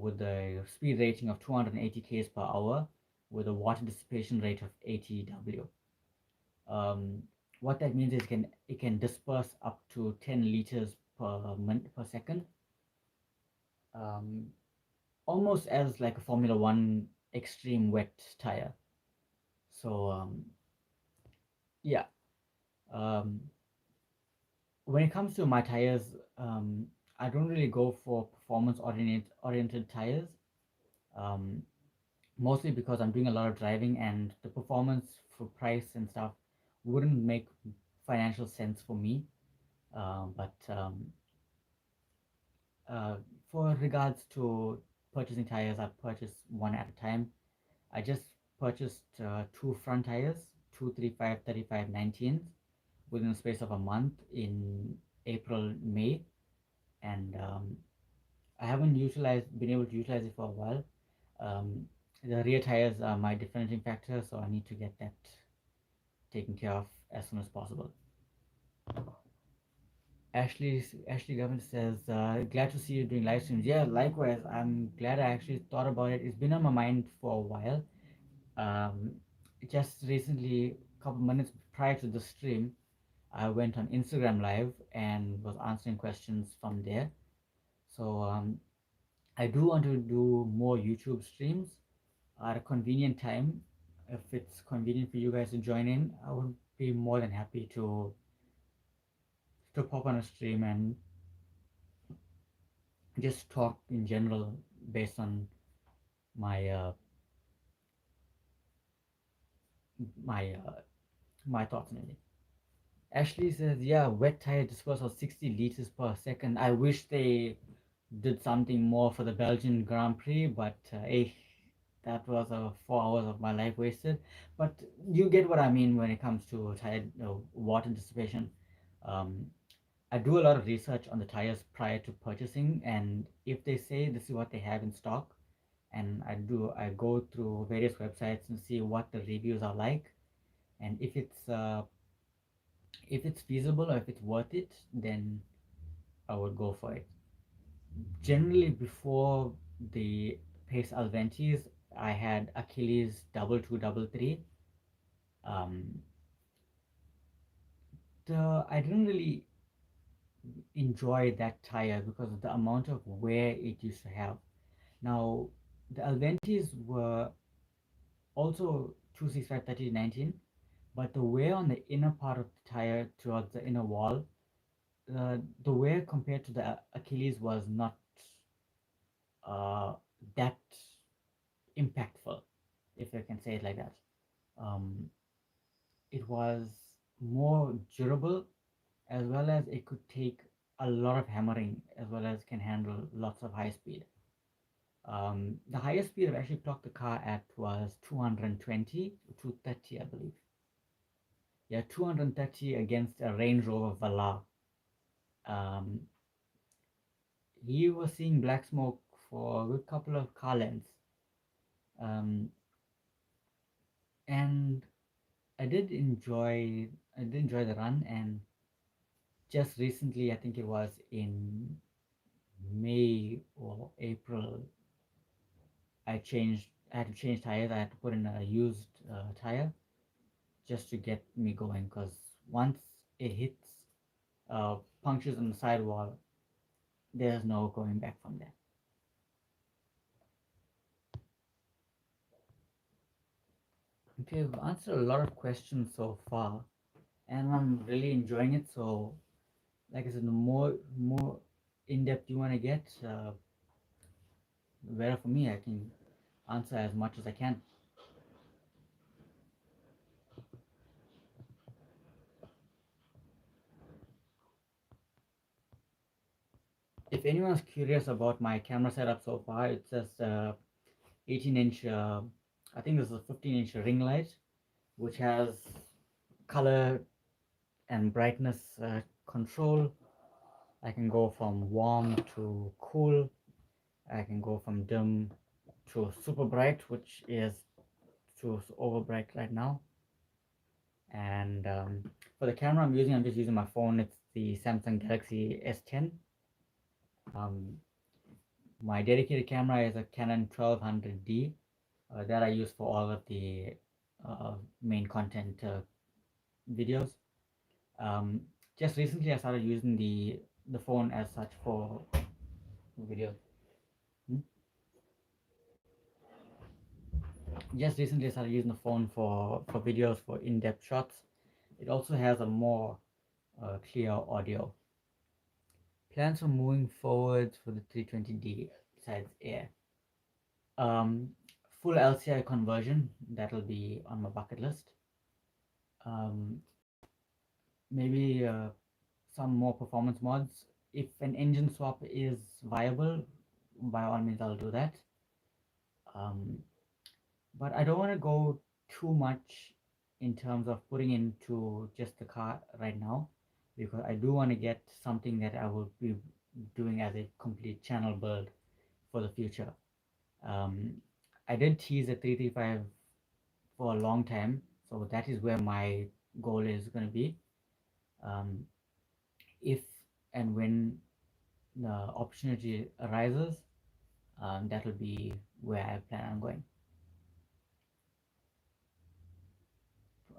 S1: with a speed rating of 280 k's per hour with a water dissipation rate of 80 W. Um, what that means is it can disperse up to 10 liters per second. Um, Almost as like a Formula One extreme wet tire. So yeah, um, when it comes to my tires, I don't really go for performance oriented tires. Um, Mostly because I'm doing a lot of driving, and the performance for price and stuff wouldn't make financial sense for me. But uh, for regards to purchasing tires, I purchase one at a time. I just purchased two front tires, 235 35 19s, within the space of a month in April, May, and I haven't been able to utilize it for a while. Um, the rear tires are my differentiating factor, so I need to get that taken care of as soon as possible. Ashley Gavin says, glad to see you doing live streams. Yeah, likewise. I'm glad I actually thought about it. It's been on my mind for a while. Um, just recently, a couple minutes prior to the stream, I went on Instagram Live and was answering questions from there. So I do want to do more YouTube streams at a convenient time. If it's convenient for you guys to join in, I would be more than happy to pop on a stream and just talk in general based on my my my thoughts and everything. Ashley says, yeah, wet tire dispersal 60 liters per second. I wish they did something more for the Belgian Grand Prix, but that was 4 hours of my life wasted. But you get what I mean when it comes to tire water dissipation. Um, I do a lot of research on the tires prior to purchasing, and if they say this is what they have in stock, and I go through various websites and see what the reviews are like, and if it's feasible or if it's worth it, then I would go for it. Generally, before the Pace Alventis, I had Achilles 2233. Um, I didn't really enjoy that tire because of the amount of wear it used to have. Now, the Alventis were also 265 30 19, but the wear on the inner part of the tire towards the inner wall, the wear compared to the Achilles was not uh, that impactful, if I can say it like that. Um, it was more durable, as well as it could take a lot of hammering, as well as can handle lots of high speed. The highest speed I've actually clocked the car at was 220, 230, I believe. Yeah, 230 against a Range Rover Velar. Um, he was seeing black smoke for a good couple of car lengths. Um, and I did enjoy the run, and just recently, I think it was in May or April, I had to change tires. I had to put in a used tire just to get me going, because once it hits punctures on the sidewall, there's no going back from there. Okay, we've answered a lot of questions so far, and I'm really enjoying it. So, like I said, the more in depth you want to get, the better for me. I can answer as much as I can. If anyone's curious about my camera setup so far, it's just 18-inch. I think this is a 15-inch ring light, which has color and brightness control. I can go from warm to cool. I can go from dim to super bright, which is to over bright right now. And for the camera I'm just using my phone. It's the Samsung Galaxy S10. Um, my dedicated camera is a Canon 1200D that I use for all of the main content videos. Um, just recently I started using the phone as such for videos. Hmm? Just recently I started using the phone for videos, for in-depth shots. It also has a more clear audio. Plans for moving forward for the 320D besides air. Um, Full LCI conversion, that'll be on my bucket list. Um, Maybe some more performance mods. If an engine swap is viable, by all means I'll do that. Um, but I don't want to go too much in terms of putting into just the car right now, because I do want to get something that I will be doing as a complete channel build for the future. Um, I did tease a 335 for a long time, so that is where my goal is going to be. Um, if and when the opportunity arises, that will be where I plan on going.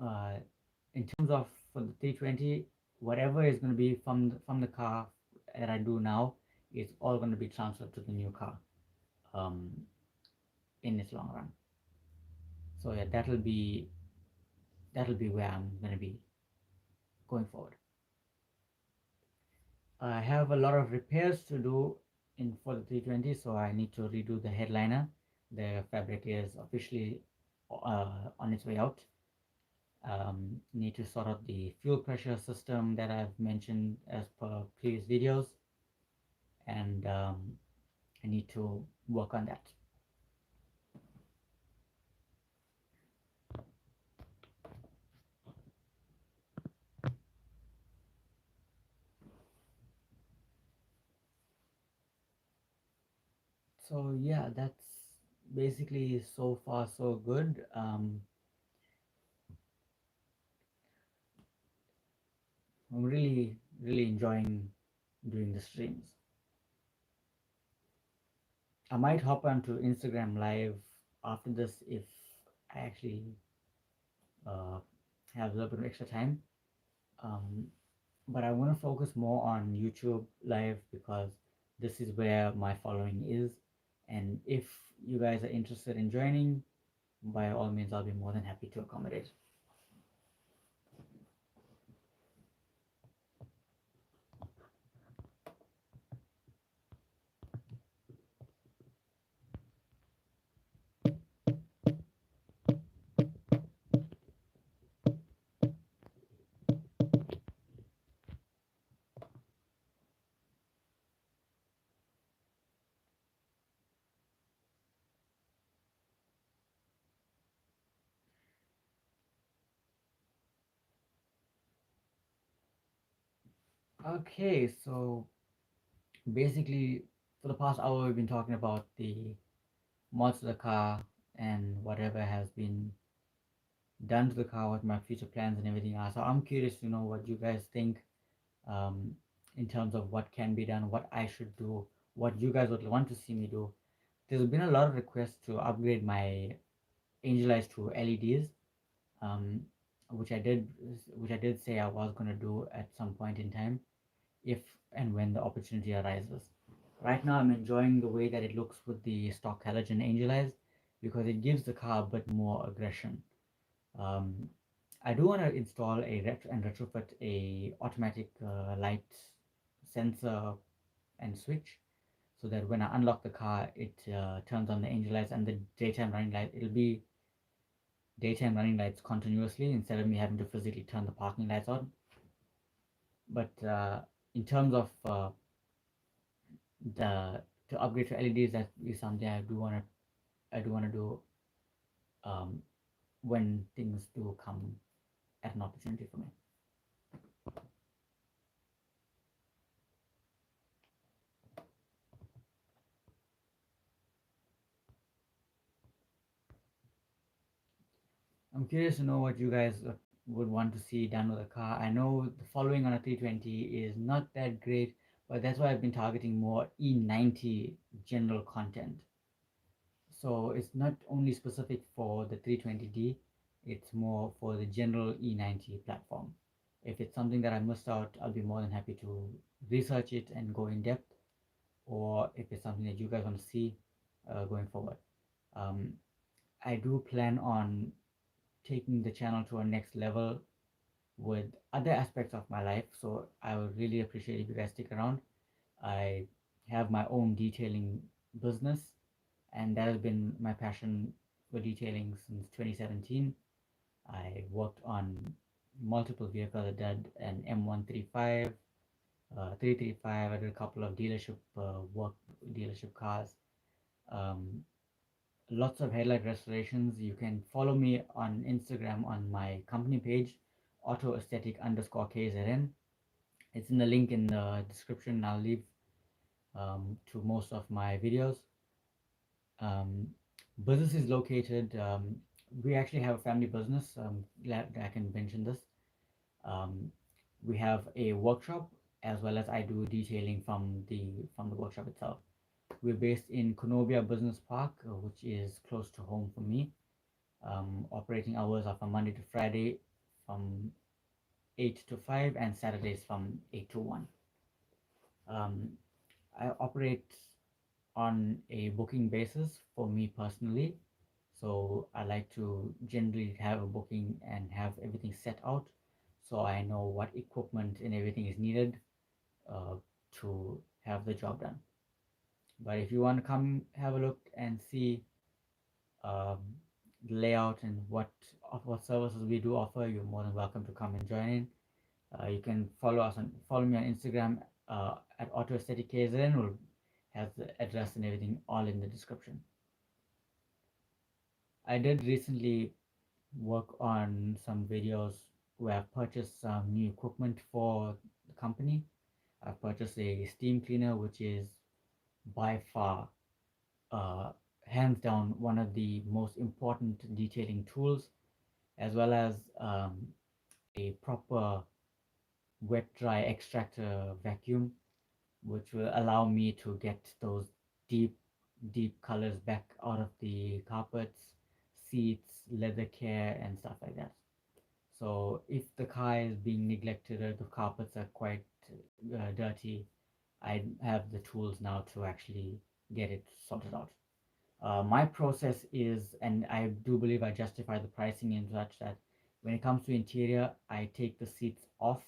S1: Uh, in terms of for the 320, whatever is going to be from the car that I do now is all going to be transferred to the new car um, in its long run. So yeah, that'll be where I'm going to be going forward. I have a lot of repairs to do in for the 320, so I need to redo the headliner. The fabric is officially on its way out. Need to sort out the fuel pressure system that I've mentioned as per previous videos, and I need to work on that. So yeah, that's basically so far so good. I'm really enjoying doing the streams. I might hop onto Instagram live after this if I actually uh, have a little bit of extra time. Um, but I want to focus more on YouTube live, because this is where my following is. And if you guys are interested in joining, by all means, I'll be more than happy to accommodate. Okay, so basically, for the past hour, we've been talking about the mods to the car and whatever has been done to the car, what my future plans and everything are. So I'm curious to know what you guys think, um, in terms of what can be done, what I should do, what you guys would want to see me do. There's been a lot of requests to upgrade my Angel Eyes to LEDs, um, which I did, which I did say I was gonna do at some point in time, if and when the opportunity arises. Right now, I'm enjoying the way that it looks with the stock halogen Angel Eyes because it gives the car a bit more aggression. Um, I do want to install and retrofit a automatic light sensor and switch so that when I unlock the car, it turns on the angel lights and the daytime running light. It'll be daytime running lights continuously instead of me having to physically turn the parking lights on. But in terms of the to upgrade to LEDs, that is something I do want to do, um, when things do come at an opportunity for me. I'm curious to know what you guys would want to see done with a car. I know the following on a 320 is not that great, but that's why I've been targeting more E90 general content. So it's not only specific for the 320D, it's more for the general E90 platform. If it's something that I missed out, I'll be more than happy to research it and go in depth, or if it's something that you guys want to see going forward. Um, I do plan on taking the channel to a next level with other aspects of my life. So I would really appreciate if you guys stick around. I have my own detailing business, and that has been my passion for detailing since 2017. I worked on multiple vehicles. I did an M135, 335. I did a couple of dealership cars. Um, Lots of headlight restorations. You can follow me on Instagram on my company page, auto aesthetic underscore KZN. It's in the link in the description. I'll leave to most of my videos. Um, Business is located. We actually have a family business. Glad I can mention this. Um, we have a workshop as well as I do detailing from the workshop itself. We're based in Konobia Business Park, which is close to home for me. Operating hours are from Monday to Friday from 8 to 5 and Saturdays from 8 to 1. Um, I operate on a booking basis for me personally. So I like to generally have a booking and have everything set out so I know what equipment and everything is needed uh, to have the job done. But if you want to come have a look and see um, the layout and what services we do offer, you're more than welcome to come and join in. You can follow me on Instagram at autoaesthetickzn. Will have the address and everything all in the description. I did recently work on some videos where I've purchased some new equipment for the company. I've purchased a steam cleaner, which is by far, uh, hands down, one of the most important detailing tools, as well as a proper wet dry extractor vacuum, which will allow me to get those deep, deep colors back out of the carpets, seats, leather care, and stuff like that. So if the car is being neglected or the carpets are quite dirty, I have the tools now to actually get it sorted out. My process is, and I do believe I justify the pricing in such that when it comes to interior, I take the seats off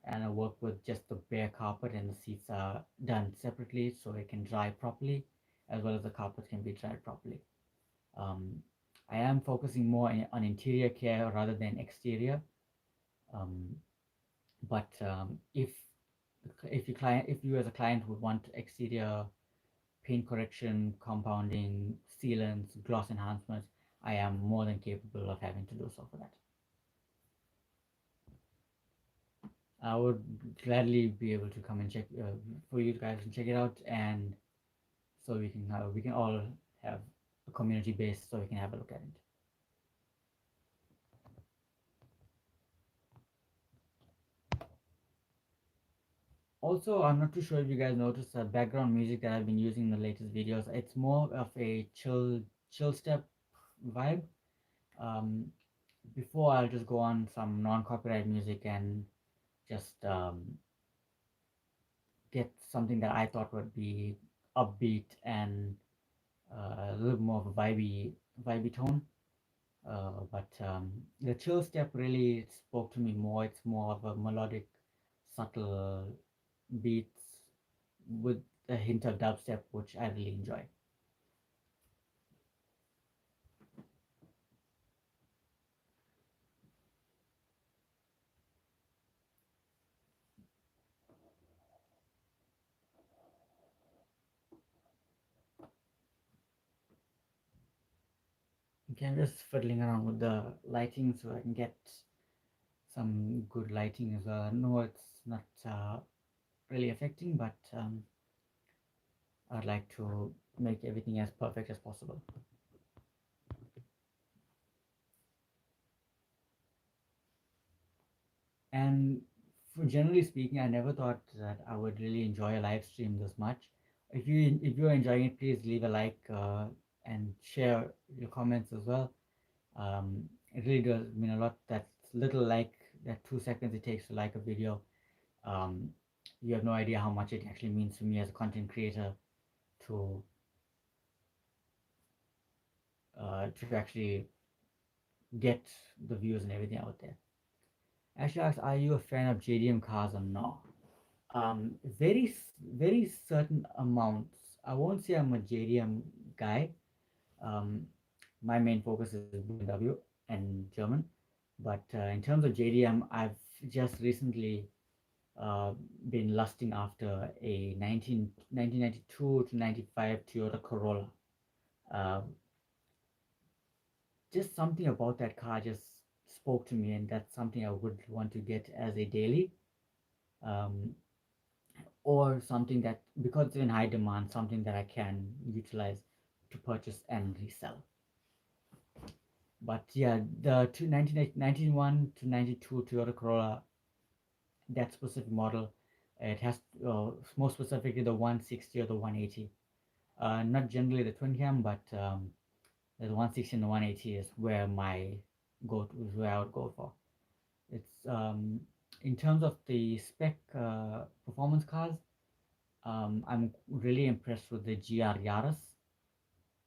S1: and I work with just the bare carpet, and the seats are done separately so it can dry properly, as well as the carpet can be dried properly. Um, I am focusing more on interior care rather than exterior. Um, but if you as a client would want exterior paint correction, compounding, sealants, gloss enhancements, I am more than capable of having to do so for that. I would gladly be able to come and check for you guys to check it out, and so we can all have a community base so we can have a look at it. Also, I'm not too sure if you guys noticed the background music that I've been using in the latest videos. It's more of a chill step vibe. Um, Before I'll just go on some non-copyright music and just get something that I thought would be upbeat and a little more of a vibey tone. But the chill step really spoke to me more. It's more of a melodic, subtle beats with a hint of dubstep, which I really enjoy. Okay, I'm just fiddling around with the lighting so I can get some good lighting as well. No, it's not really affecting, but I'd like to make everything as perfect as possible. And for generally speaking, I never thought that I would really enjoy a live stream this much. If you're enjoying it, please leave a like and share your comments as well. It really does mean a lot. That little like, that 2 seconds it takes to like a video. Um, you have no idea how much it actually means to me as a content creator to to actually get the views and everything out there. Actually, asked, are you a fan of JDM cars or no? Very certain amounts. I won't say I'm a JDM guy. Um, my main focus is BMW and German, but in terms of JDM, I've just recently uh, been lusting after a 1992 to 95 Toyota Corolla. Uh, just something about that car just spoke to me, and that's something I would want to get as a daily. Um, or something that, because it's in high demand, something that I can utilize to purchase and resell. But yeah, the 1991 to 92 Toyota Corolla, that specific model, it has more specifically the 160 or the 180. Not generally the twin cam, but the 160 and the 180 is where my go to is where I would go for. It's in terms of the spec performance cars. I'm really impressed with the GR Yaris,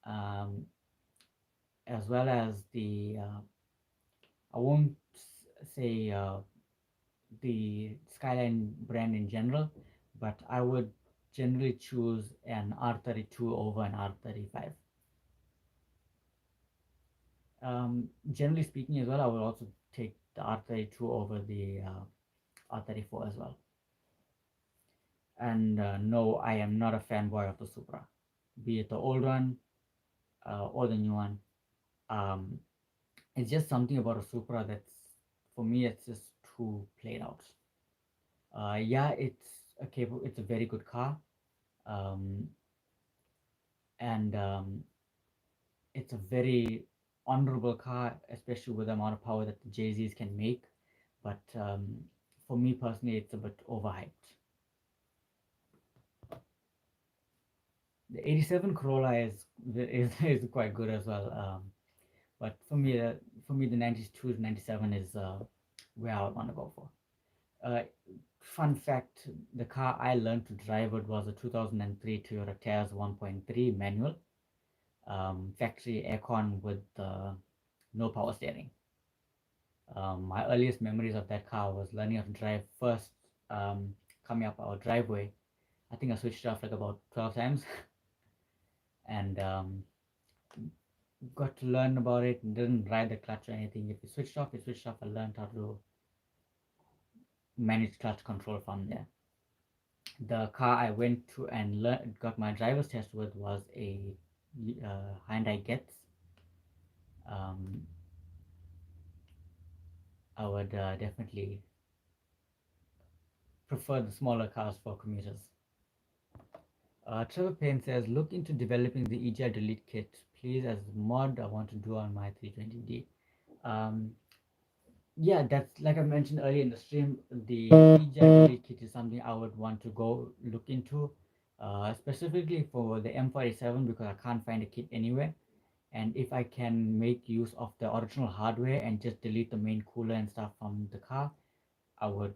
S1: um, as well as the I won't say the Skyline brand in general, but I would generally choose an R32 over an R35. Generally speaking, as well, I would also take the R32 over the R34 as well. And no, I am not a fanboy of the Supra, be it the old one or the new one. Um, it's just something about a Supra that's, for me, it's just too played out. Yeah, it's a very good car, um, and it's a very honorable car, especially with the amount of power that the Jay-Z's can make. But for me personally, it's a bit overhyped. The '87 Corolla is quite good as well. But for me, the '92 to '97 is where I would want to go for. Uh, Fun fact: the car I learned to drive it was a 2003 Toyota Tazz 1.3 manual. factory aircon with no power steering. My earliest memories of that car was learning how to drive first, coming up our driveway. I think I switched off like about 12 times and got to learn about it and didn't ride the clutch or anything. If you switched off, you switched off. I learned how to manage clutch control from there. The car I went to and got my driver's test with was a Hyundai Getz. Um, I would definitely prefer the smaller cars for commuters. Trevor Payne says, look into developing the EGR delete kit, please, as a mod I want to do on my 320D. Um, yeah, that's like I mentioned earlier in the stream, the EGR delete kit is something I would want to go look into, specifically for the M47 because I can't find a kit anywhere. And if I can make use of the original hardware and just delete the main cooler and stuff from the car, I would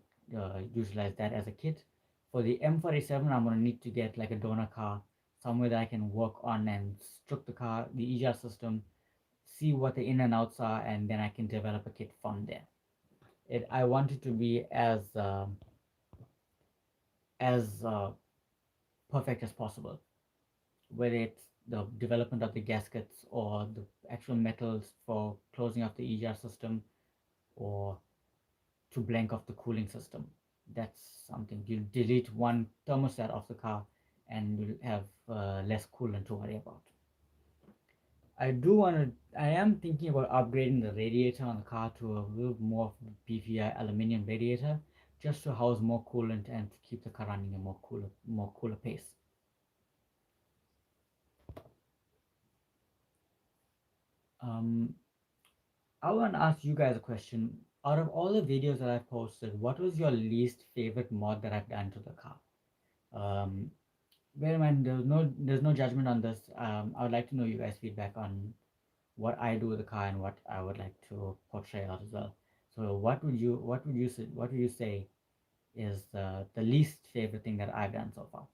S1: utilize that as a kit. For the M47, I'm gonna need to get like a donor car, somewhere that I can work on and strip the car, the EGR system, see what the in and outs are, and then I can develop a kit from there. I want it to be as perfect as possible, whether it's the development of the gaskets or the actual metals for closing off the EGR system or to blank off the cooling system. That's something. You delete one thermostat of the car and you'll have less coolant to worry about. I am thinking about upgrading the radiator on the car to a little more beefier aluminum radiator just to house more coolant and to keep the car running at more cooler pace. Um, I want to ask you guys a question. Out of all the videos that I've posted, what was your least favorite mod that I've done to the car? Um, Bear in mind, there's no judgment on this. I would like to know you guys' feedback on what I do with the car and what I would like to portray out as well. So, what would you say is the least favorite thing that I've done so far?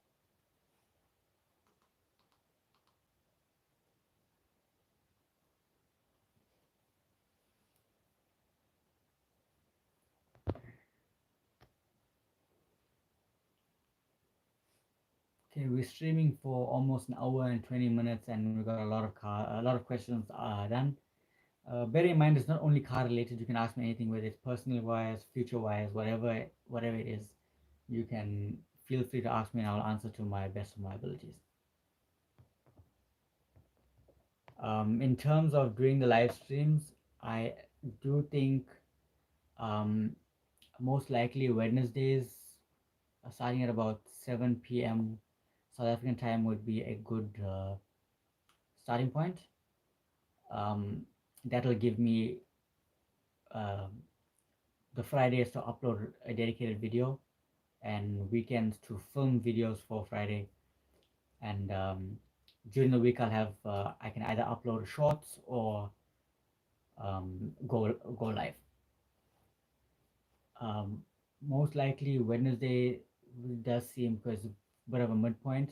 S1: Okay, we're streaming for almost an hour and 20 minutes, and we got a lot of questions done. Bear in mind, it's not only car related. You can ask me anything, whether it's personal wise, future wise, whatever it is. You can feel free to ask me, and I'll answer to my best of my abilities. In terms of doing the live streams, I do think um, most likely Wednesdays, starting at about 7 p.m. South African time, would be a good starting point. That'll give me uh, the Fridays to upload a dedicated video and weekends to film videos for Friday. And during the week, I can either upload shorts or go live. Um, Most likely Wednesday does seem because a bit of a midpoint.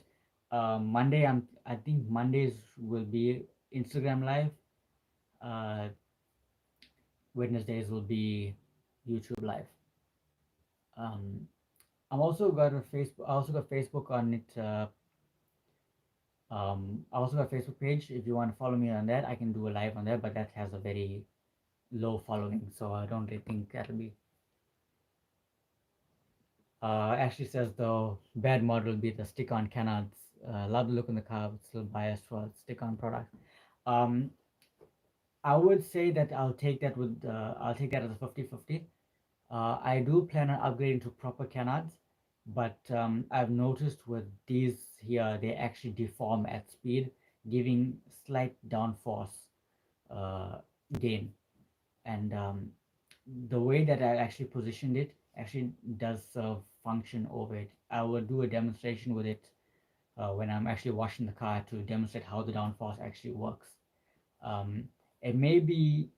S1: I think Mondays will be Instagram live. Uh, Wednesdays will be YouTube live. Um, I also got Facebook on it. I also got a Facebook page. If you want to follow me on that, I can do a live on there, but that has a very low following, so I don't really think that'll be. Ashley says the bad mod will be the stick-on canards. Love the look in the car, but still biased for stick-on product. Um, I would say that I'll take that as a 50-50. I do plan on upgrading to proper canards, but I've noticed with these here, they actually deform at speed, giving slight downforce uh, gain. And the way that I actually positioned it actually does serve function over it. I will do a demonstration with it when I'm actually washing the car to demonstrate how the downforce actually works. Um, it may be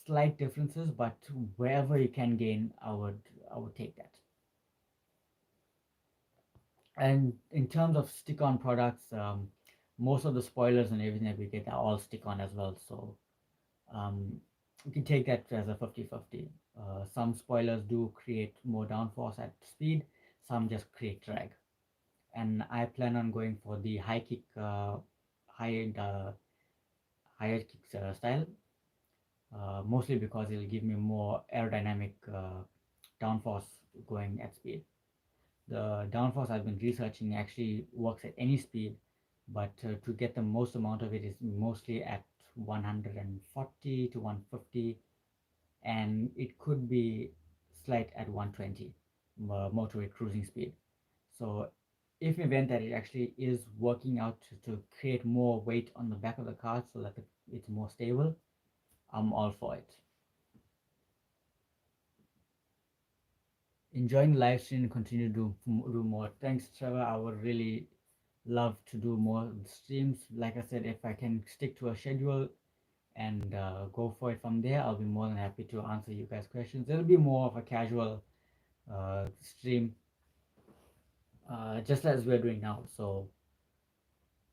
S1: slight differences, but wherever you can gain, I would take that. And in terms of stick-on products, most of the spoilers and everything that we get are all stick on as well. So you can take that as a 50-50. Some spoilers do create more downforce at speed, some just create drag. And I plan on going for the high higher kick style, mostly because it'll give me more aerodynamic downforce going at speed. The downforce I've been researching actually works at any speed, but to get the most amount of it is mostly at 140 to 150, and it could be slight at 120 motorway cruising speed. So if event that it actually is working out to create more weight on the back of the car so that it's more stable, I'm all for it. Enjoying the live stream and continue to do more. Thanks, Trevor. I would really love to do more streams. Like I said, if I can stick to a schedule and go for it from there, I'll be more than happy to answer you guys' questions. It'll be more of a casual stream, just as we're doing now. So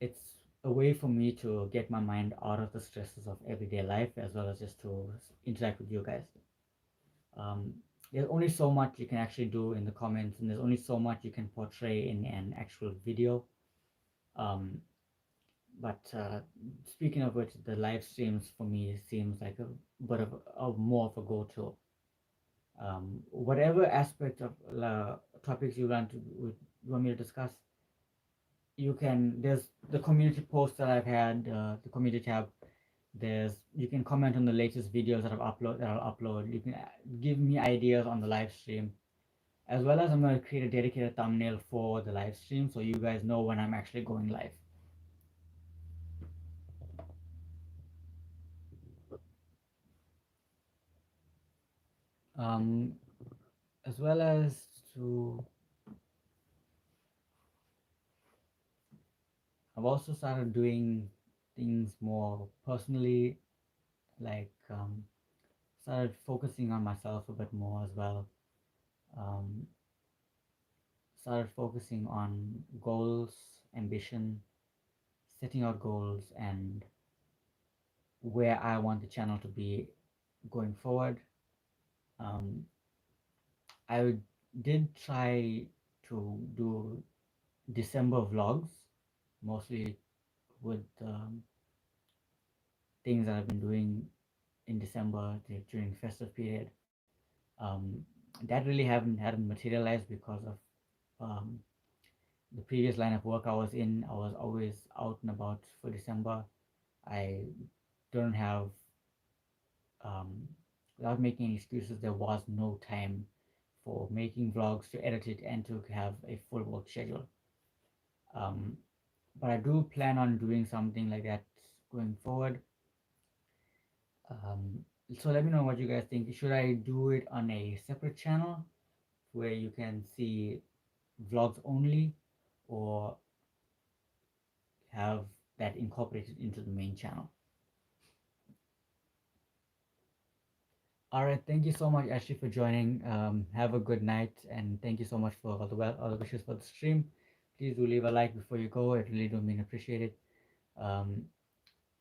S1: it's a way for me to get my mind out of the stresses of everyday life as well as just to interact with you guys. Um, there's only so much you can actually do in the comments, and there's only so much you can portray in an actual video. Um, but speaking of which, the live streams for me seems like a bit of more of a go-to. Whatever aspect of topics you want me to discuss, you can. There's the community post that I've had, the community tab. You can comment on the latest videos that I'll upload. You can give me ideas on the live stream, as well as I'm going to create a dedicated thumbnail for the live stream so you guys know when I'm actually going live. Um, as well as to I've also started doing things more personally, like started focusing on myself a bit more as well. Um, Started focusing on goals, ambition, setting out goals, and where I want the channel to be going forward. Um, I did try to do December vlogs, mostly with things that I've been doing in December during festive period. Um, that really hadn't materialized because of um, the previous line of work I was in. I was always out and about for December. I don't have um, without making any excuses. There was no time for making vlogs, to edit it, and to have a full work schedule. Um, but I do plan on doing something like that going forward. Um, so let me know what you guys think. Should I do it on a separate channel where you can see vlogs only, or have that incorporated into the main channel? All right, thank you so much, Ashley, for joining. Have a good night, and thank you so much for all the wishes for the stream. Please do leave a like before you go. It really do mean appreciate it. Um,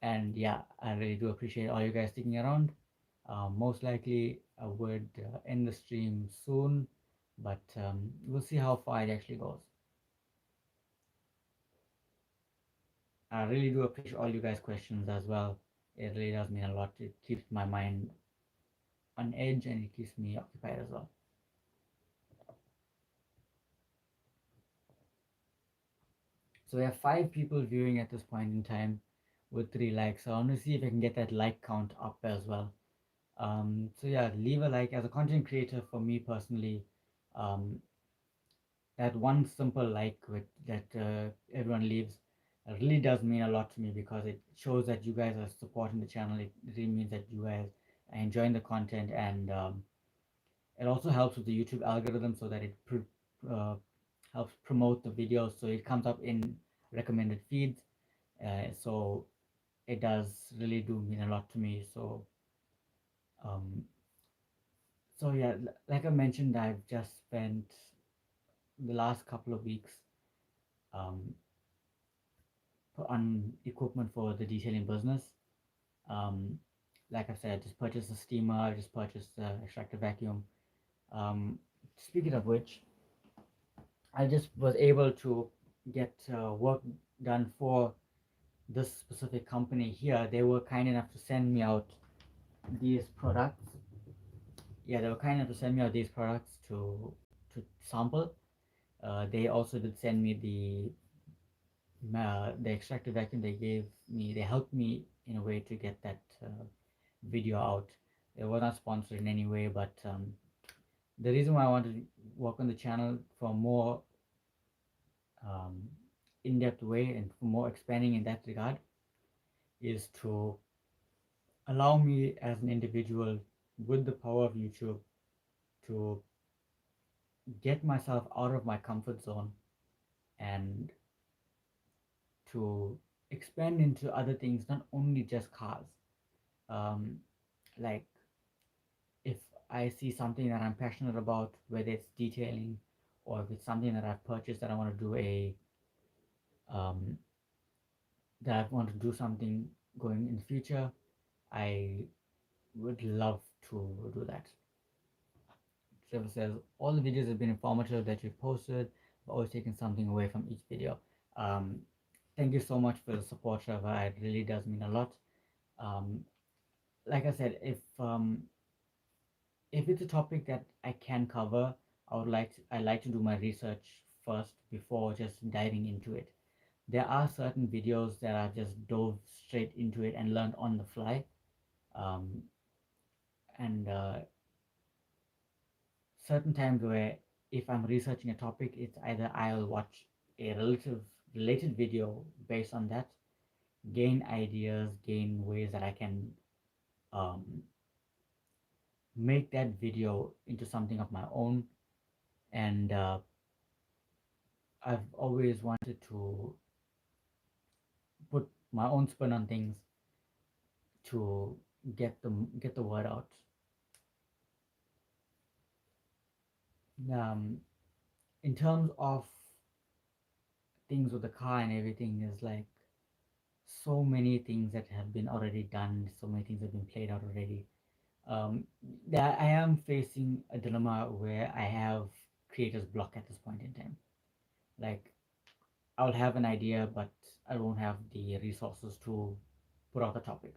S1: and yeah, I really do appreciate all you guys sticking around. Most likely, I would end the stream soon, but we'll see how far it actually goes. I really do appreciate all you guys' questions as well. It really does mean a lot. It keeps my mind on edge and it keeps me occupied as well. So we have 5 people viewing at this point in time with 3 likes. So I want to see if I can get that like count up as well. So yeah, leave a like. As a content creator, for me personally, um, that one simple like that everyone leaves really does mean a lot to me, because it shows that you guys are supporting the channel. It really means that you guys are enjoying the content, and it also helps with the YouTube algorithm so that it uh, helps promote the videos, so it comes up in recommended feeds. So it does really do mean a lot to me. Um, so yeah, like I mentioned, I've just spent the last couple of weeks um, on equipment for the detailing business. Um, like I said, I just purchased a steamer, I just purchased the extractor vacuum. Speaking of which, I just was able to get work done for this specific company here. They were kind enough to send me out these products. Yeah, they were kind enough to send me out these products to sample. They also did send me the extractor vacuum they gave me. They helped me in a way to get that video out. It was not sponsored in any way, but the reason why I wanted to work on the channel for more um, in-depth way and for more expanding in that regard is to allow me as an individual with the power of YouTube to get myself out of my comfort zone and to expand into other things, not only just cars. Um, like if I see something that I'm passionate about, whether it's detailing or if it's something that I've purchased that I want to do um, that I want to do something going in the future, I would love to do that. Trevor says, all the videos have been informative that you've posted, but always taking something away from each video. Um, Thank you so much for the support, Trevor. It really does mean a lot. Um, like I said, if it's a topic that I can cover, I like to do my research first before just diving into it. There are certain videos that I just dove straight into it and learned on the fly. Um, and Certain times where if I'm researching a topic, it's either I'll watch a related video based on that, gain ideas, gain ways that I can um, make that video into something of my own. And I've always wanted to put my own spin on things to get the word out. In terms of things with the car and everything, is like so many things that have been already done, so many things have been played out already. That I am facing a dilemma where I have creator's block at this point in time. Like I'll have an idea, but I won't have the resources to put out the topic.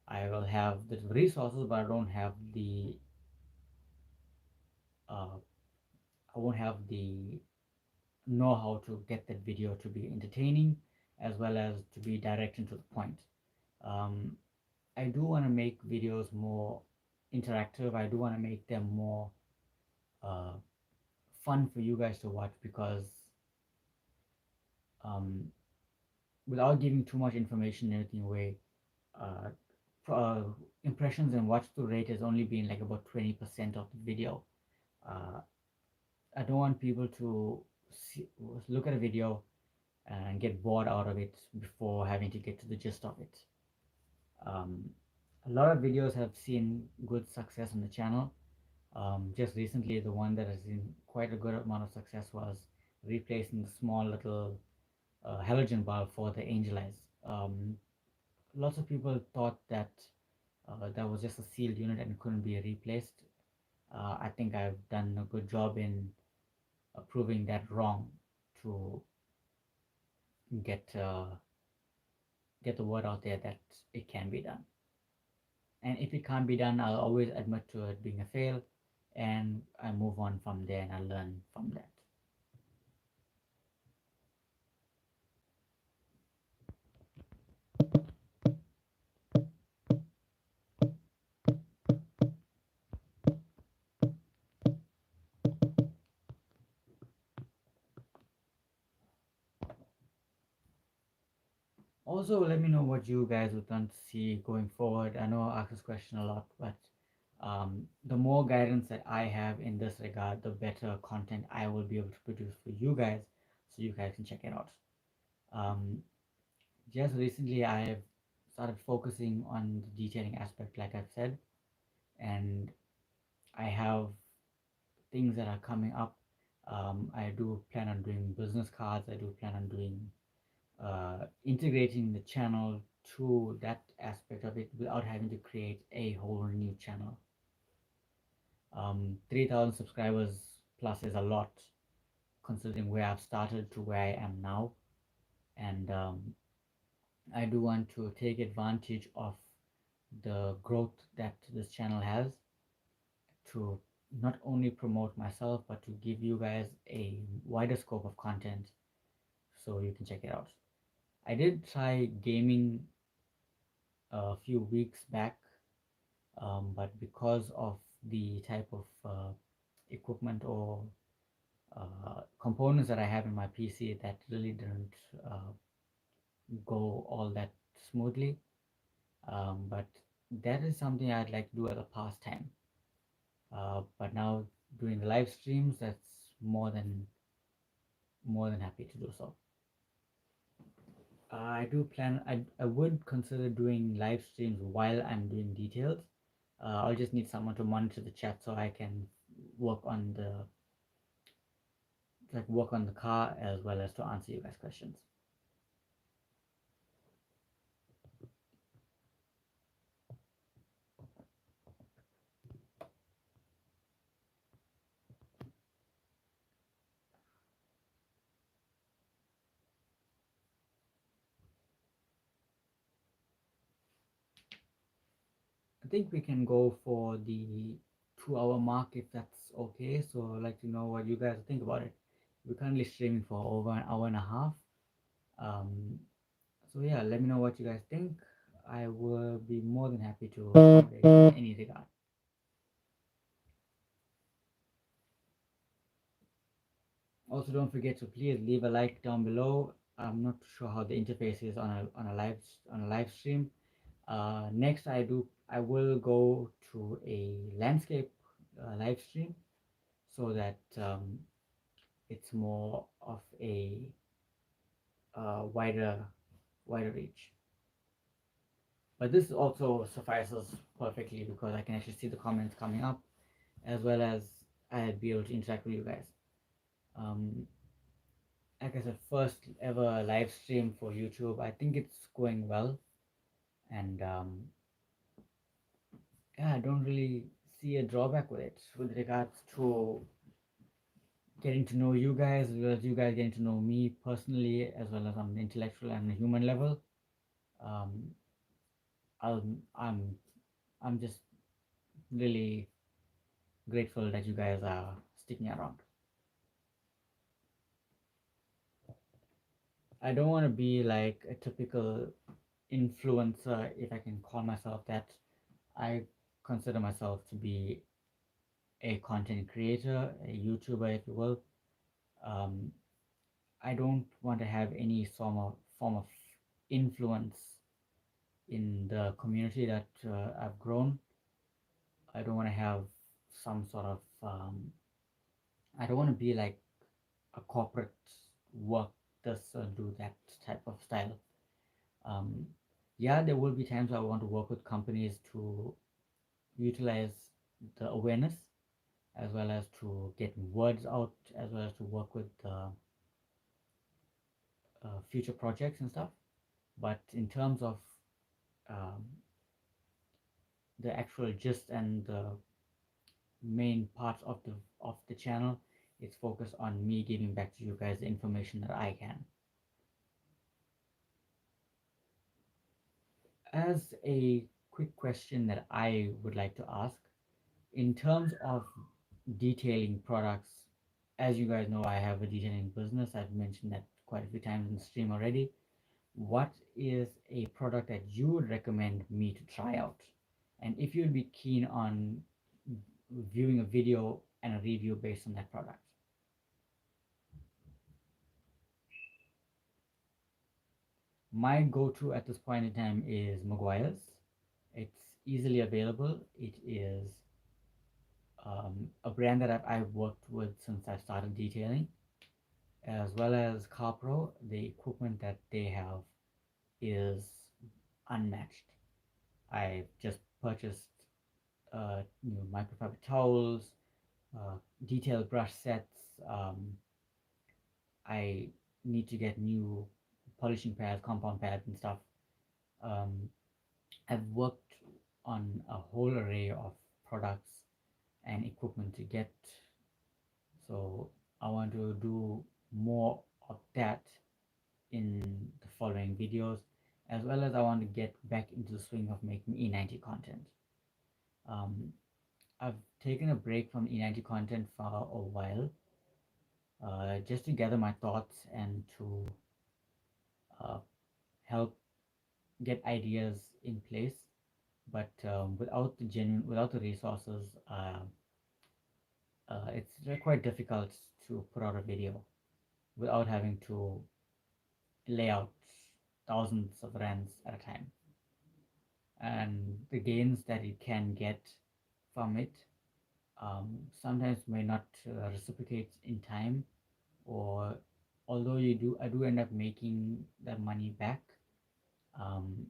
S1: I will have the resources, but I don't have uh, I won't have the know how to get that video to be entertaining as well as to be direct and to the point. Um, I do want to make videos more interactive. I do want to make them more uh, fun for you guys to watch because um, without giving too much information and anything away, uh, impressions and watch through rate has only been like about 20% of the video. Uh, I don't want people to look at a video and get bored out of it before having to get to the gist of it. Um, a lot of videos have seen good success on the channel. Just recently, the one that has seen quite a good amount of success was replacing the small little halogen bulb for the angel eyes. Lots of people thought that that was just a sealed unit and couldn't be replaced. I think I've done a good job in proving that wrong to get get the word out there that it can be done. And if it can't be done, I'll always admit to it being a fail, and I move on from there and I learn from that. Also, let me know what you guys would want to see going forward. I know I ask this question a lot, but the more guidance that I have in this regard, the better content I will be able to produce for you guys, so you guys can check it out. Um, just recently, I've started focusing on the detailing aspect, like I've said, and I have things that are coming up. I do plan on doing business cards. I do plan on doing integrating the channel to that aspect of it without having to create a whole new channel. 3,000 subscribers plus is a lot considering where I've started to where I am now. And I do want to take advantage of the growth that this channel has to not only promote myself but to give you guys a wider scope of content so you can check it out. I did try gaming a few weeks back, but because of the type of equipment or components that I have in my PC, that really didn't go all that smoothly. But that is something I'd like to do as a pastime. But now doing the live streams, that's more than happy to do so. I do plan. I would consider doing live streams while I'm doing details. I'll just need someone to monitor the chat so I can work on the work on the car as well as to answer you guys' questions. I think we can go for the 2 hour mark if that's okay. So I'd like to know what you guys think about it. We're currently streaming for over an hour and a half. Um, so yeah, let me know what you guys think. I will be more than happy to accommodate in any regard. Also, don't forget to please leave a like down below. I'm not sure how the interface is on a live stream. Next, I will go to a landscape live stream so that it's more of a wider reach. But this also suffices perfectly because I can actually see the comments coming up as well as I'll be able to interact with you guys. Um, like I said, first ever live stream for YouTube. I think it's going well, and yeah, I don't really see a drawback with it with regards to getting to know you guys as well as you guys getting to know me personally as well as on the intellectual and the human level. Um, I'll, I'm I'm just really grateful that you guys are sticking around. I don't want to be like a typical influencer, if I can call myself that. I consider myself to be a content creator, a YouTuber, if you will. Um, I don't want to have any form of influence in the community that I've grown. I don't want to have some sort of I don't want to be like a corporate work this or do that type of style. Um, yeah, there will be times I want to work with companies to utilize the awareness as well as to get words out as well as to work with future projects and stuff. But in terms of um, the actual gist and the main parts of the channel, it's focused on me giving back to you guys the information that I can. As a quick question that I would like to ask, in terms of detailing products, as you guys know, I have a detailing business. I've mentioned that quite a few times in the stream already. What is a product that you would recommend me to try out? And if you'd be keen on viewing a video and a review based on that product. My go-to at this point in time is Maguire's. It's easily available. It is a brand that I've worked with since I started detailing, as well as CarPro. The equipment that they have is unmatched. I just purchased new microfiber towels, detailed brush sets. I need to get new polishing pads, compound pads, and stuff. Um, I've worked on a whole array of products and equipment to get. So I want to do more of that in the following videos, as well as I want to get back into the swing of making E90 content. Um, I've taken a break from E90 content for a while, just to gather my thoughts and to uh, help get ideas in place. But without the resources, it's quite difficult to put out a video without having to lay out thousands of rands at a time. And the gains that it can get from it sometimes may not reciprocate in time, or although I do end up making that money back, um,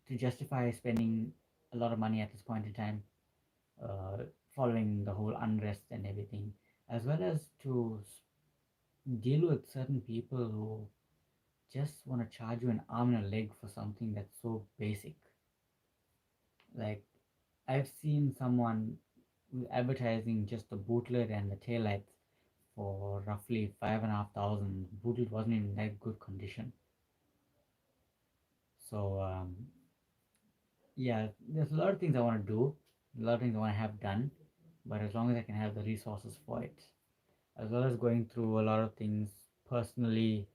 S1: to justify spending a lot of money at this point in time, uh, following the whole unrest and everything, as well as to deal with certain people who just want to charge you an arm and a leg for something that's so basic. Like, I've seen someone advertising just the bootlet and the taillights for roughly 5,500. Bootlet wasn't in that good condition. So yeah, there's a lot of things I want to do, a lot of things I want to have done, but as long as I can have the resources for it, as well as going through a lot of things personally,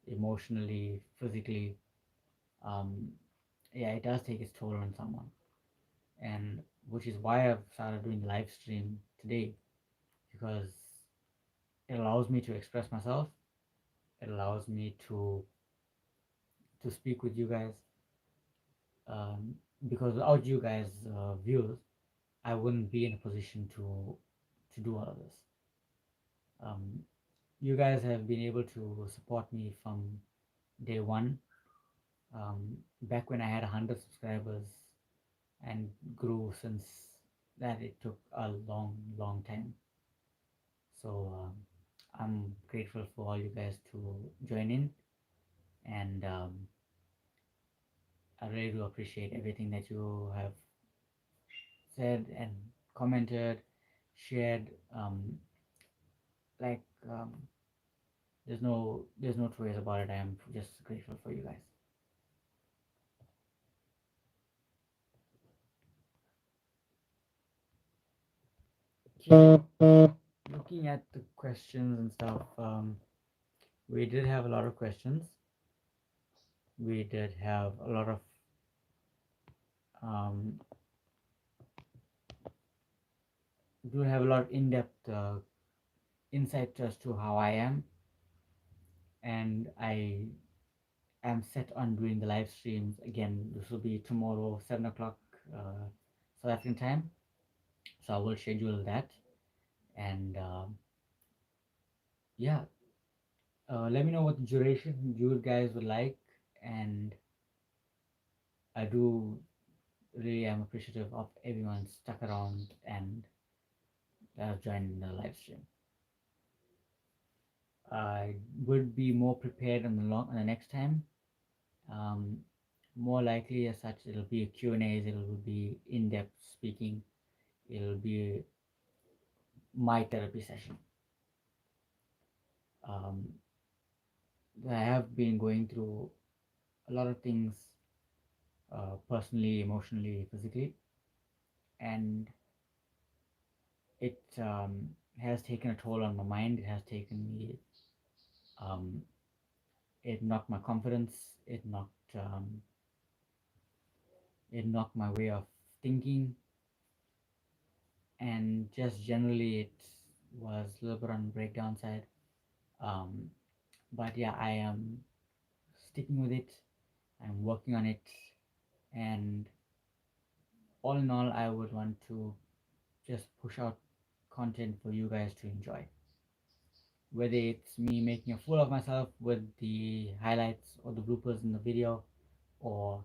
S1: emotionally, physically, um, yeah, it does take its toll on someone, and which is why I've started doing live stream today, because it allows me to express myself. It allows me to speak with you guys, um, because without you guys views, I wouldn't be in a position to do all of this. um, you guys have been able to support me from day one, back when I had 100 subscribers, and grew since that. It took a long time. So I'm grateful for all you guys to join in, and I really do appreciate everything that you have said and commented, shared. Like, there's no two ways about it. I am just grateful for you guys. Okay. Looking at the questions and stuff, we did have a lot of questions. We did have a lot of um, do have a lot of in-depth insight as to how I am, and I am set on doing the live streams again. This will be tomorrow, 7 o'clock South African time. So I will schedule that, and yeah, let me know what duration you guys would like, and I do really am appreciative of everyone stuck around and joined the live stream. I would be more prepared on the next time. Um, More likely as such, it'll be a Q&As, it'll be in-depth speaking, it'll be my therapy session. Um, I have been going through a lot of things, personally, emotionally, physically, and it has taken a toll on my mind. It has taken me, um, it knocked my confidence, it knocked my way of thinking, and just generally it was a little bit on the breakdown side. Um, but yeah, I am sticking with it. I'm working on it, and all in all, I would want to just push out content for you guys to enjoy. Whether it's me making a fool of myself with the highlights or the bloopers in the video, or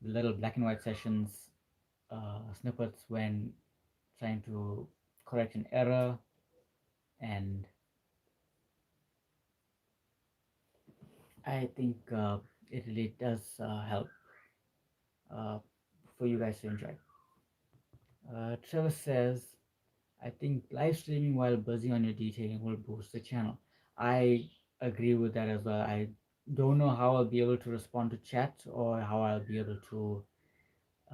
S1: the little black and white sessions, snippets when trying to correct an error, and I think it really does help uh, for you guys to enjoy. Trevor says, I think live streaming while buzzing on your detailing will boost the channel. I agree with that as well. I don't know how I'll be able to respond to chat or how I'll be able to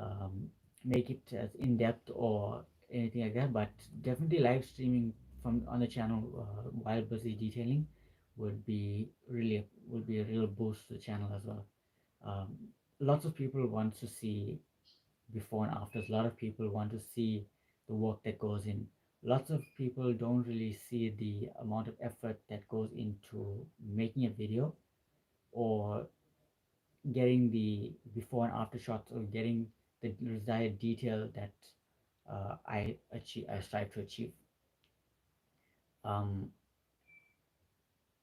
S1: um, make it as in depth or anything like that, but definitely live streaming from on the channel while busy detailing would be a real boost to the channel as well. Um, Lots of people want to see before and afters. A lot of people want to see the work that goes in. Lots of people don't really see the amount of effort that goes into making a video or getting the before and after shots or getting the desired detail that I strive to achieve. Um,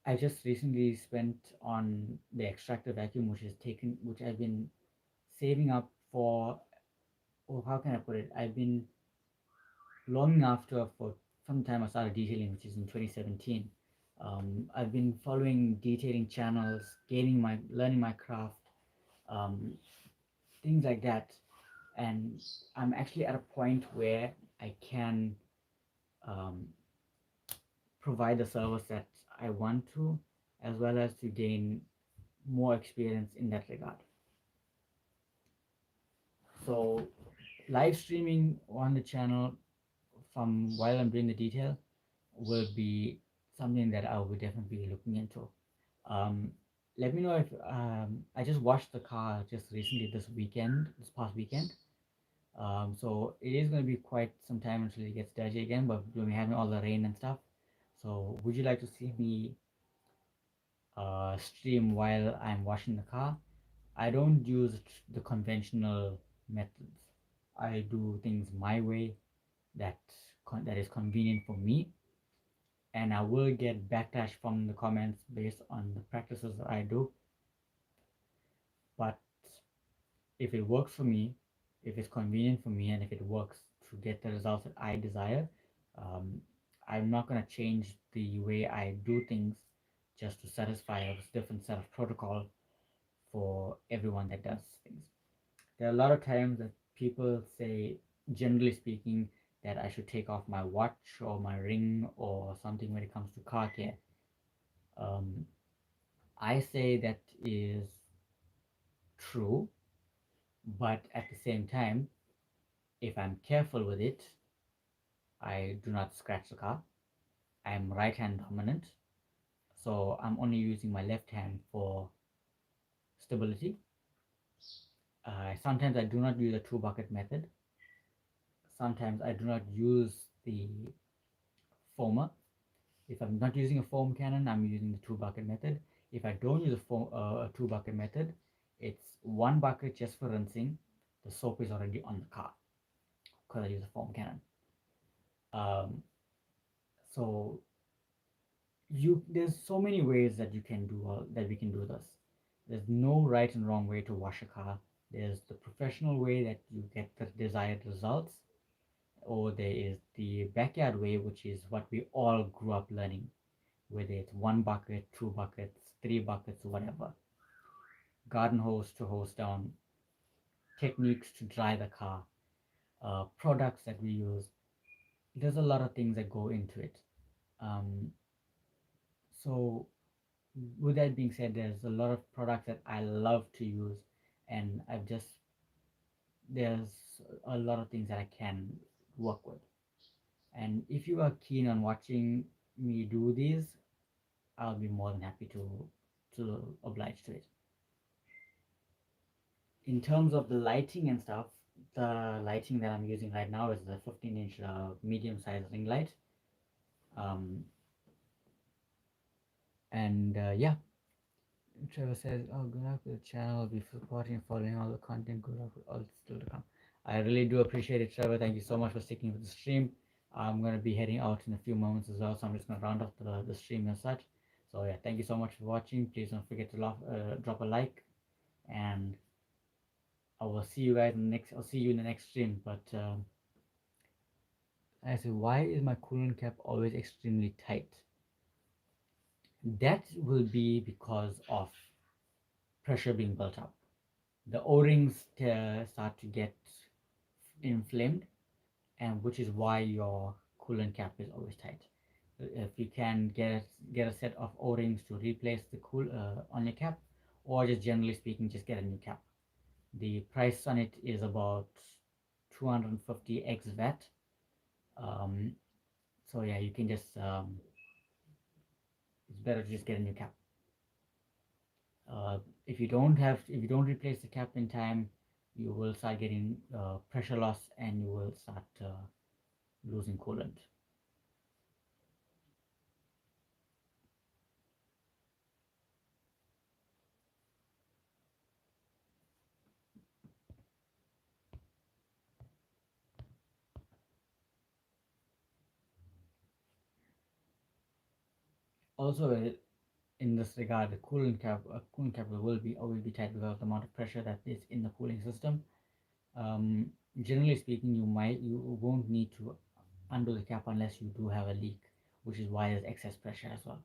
S1: I just recently spent on the extractor vacuum, which I've been saving up for. Or how can I put it? I've been long after for some time I started detailing, which is in 2017. I've been following detailing channels, learning my craft, um, things like that, and I'm actually at a point where I can um, provide the service that I want to, as well as to gain more experience in that regard. So, live streaming on the channel from while I'm doing the detail will be something that I will definitely be looking into. Um, Let me know if I just washed the car just recently this past weekend. So it is going to be quite some time until it gets dirty again, but we're having all the rain and stuff. So would you like to see me stream while I'm washing the car? I don't use the conventional methods. I do things my way that that is convenient for me, and I will get backlash from the comments based on the practices that I do. But if it works for me, if it's convenient for me, and if it works to get the results that I desire, um, I'm not going to change the way I do things just to satisfy a different set of protocol for everyone that does things. There are a lot of times that people say, generally speaking, that I should take off my watch or my ring or something when it comes to car care. Um, I say that is true, but at the same time, if I'm careful with it, I do not scratch the car. I'm right hand dominant, so I'm only using my left hand for stability. Sometimes I do not use a two bucket method. Sometimes I do not use the foamer. If I'm not using a foam cannon, I'm using the two bucket method. If I don't use a two bucket method, it's one bucket just for rinsing. The soap is already on the car because I use a foam cannon. Um, so there's so many ways that you can do that we can do this. There's no right and wrong way to wash a car. There's the professional way that you get the desired results, or there is the backyard way, which is what we all grew up learning, whether it's one bucket, two buckets, three buckets, whatever. Garden hose to hose down, techniques to dry the car, products that we use. There's a lot of things that go into it. Um, so with that being said, there's a lot of products that I love to use, and there's a lot of things that I can work with. And if you are keen on watching me do these, I'll be more than happy to oblige to it. In terms of the lighting and stuff, the lighting that I'm using right now is the 15-inch medium sized ring light. Um, and Yeah, Trevor says, "Oh, good luck with the channel. Be supporting and following all the content. Good luck with all still to come." I really do appreciate it, Trevor. Thank you so much for sticking with the stream. I'm gonna be heading out in a few moments as well, so I'm just gonna round off the stream and such. So yeah, thank you so much for watching. Please don't forget to drop a like, and I will see you guys in the next. I'll see you in the next stream. But I say, why is my coolant cap always extremely tight? That will be because of pressure being built up. The O-rings start to get inflamed, and which is why your coolant cap is always tight. If you can get a set of O-rings to replace the cool on your cap, or just generally speaking, just get a new cap. The price on it is about 250 x VAT. Um, so yeah, you can just it's better to just get a new cap. If you don't replace the cap in time, you will start getting pressure loss and you will start losing coolant. Also, in this regard, the coolant cap will be always be tight because of the amount of pressure that is in the cooling system. Um, Generally speaking, you won't need to undo the cap unless you do have a leak, which is why there's excess pressure as well.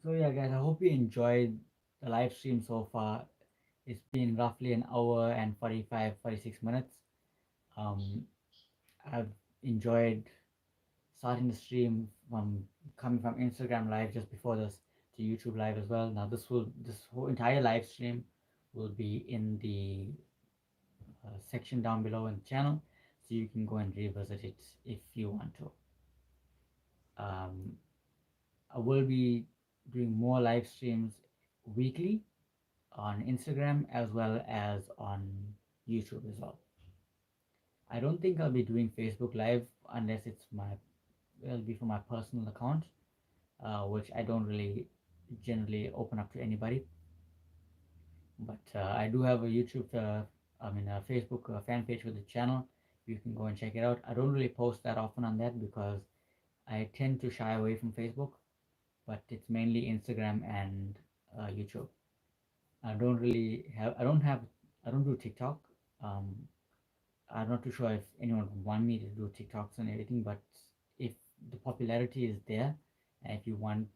S1: So yeah, guys, I hope you enjoyed the live stream so far. It's been roughly an hour and 45, 46 minutes. Um, I've enjoyed starting the stream from coming from Instagram live just before this to YouTube live as well. Now this whole entire live stream will be in the section down below in the channel, so you can go and revisit it if you want to. Um, I will be doing more live streams weekly on Instagram as well as on YouTube as well. I don't think I'll be doing Facebook Live unless it'll be for my personal account, which I don't really generally open up to anybody. But I do have a YouTube, a Facebook fan page with the channel. You can go and check it out. I don't really post that often on that because I tend to shy away from Facebook, but it's mainly Instagram and YouTube. I don't do TikTok. Um, I'm not too sure if anyone would want me to do TikToks and everything, but if the popularity is there, and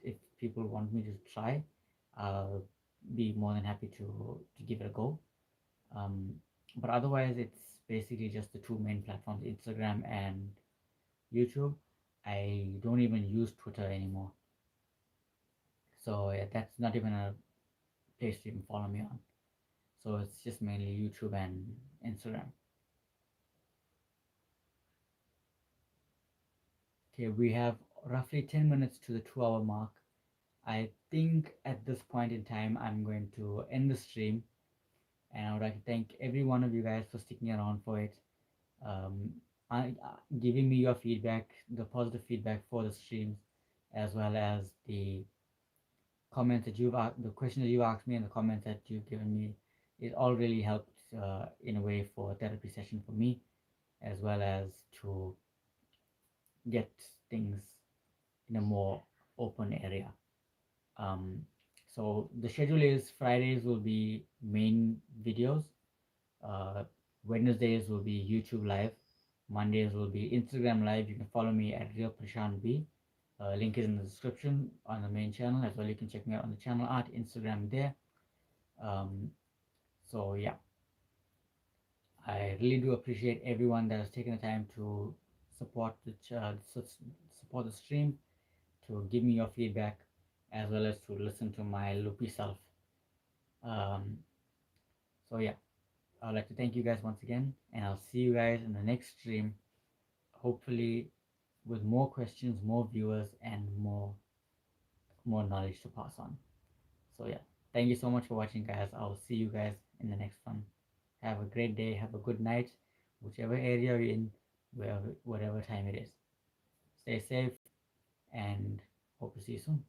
S1: if people want me to try, I'll be more than happy to give it a go. Um, but otherwise, it's basically just the two main platforms, Instagram and YouTube. I don't even use Twitter anymore, so yeah, that's not even a place to even follow me on. So it's just mainly YouTube and Instagram. Okay, we have roughly 10 minutes to the 2 hour mark. I think at this point in time, I'm going to end the stream, and I would like to thank every one of you guys for sticking around for it. Um, Giving me your feedback, the positive feedback for the streams, as well as the questions that you've asked me, and the comments that you've given me. It all really helped in a way for a therapy session for me, as well as to get things in a more open area. Um, so the schedule is Fridays will be main videos, uh, Wednesdays will be YouTube live, Mondays will be Instagram live. You can follow me at Real Preshaan B. Link is in the description on the main channel as well. You can check me out on the channel art Instagram there. Um, so yeah, I really do appreciate everyone that has taken the time to support support the stream, to give me your feedback, as well as to listen to my loopy self. Um, so yeah, I'd like to thank you guys once again, and I'll see you guys in the next stream, hopefully with more questions, more viewers, and more knowledge to pass on. So yeah, thank you so much for watching, guys. I'll see you guys in the next one. Have a great day. Have a good night, whichever area you're in, whatever time it is. Stay safe, and hope to see you soon.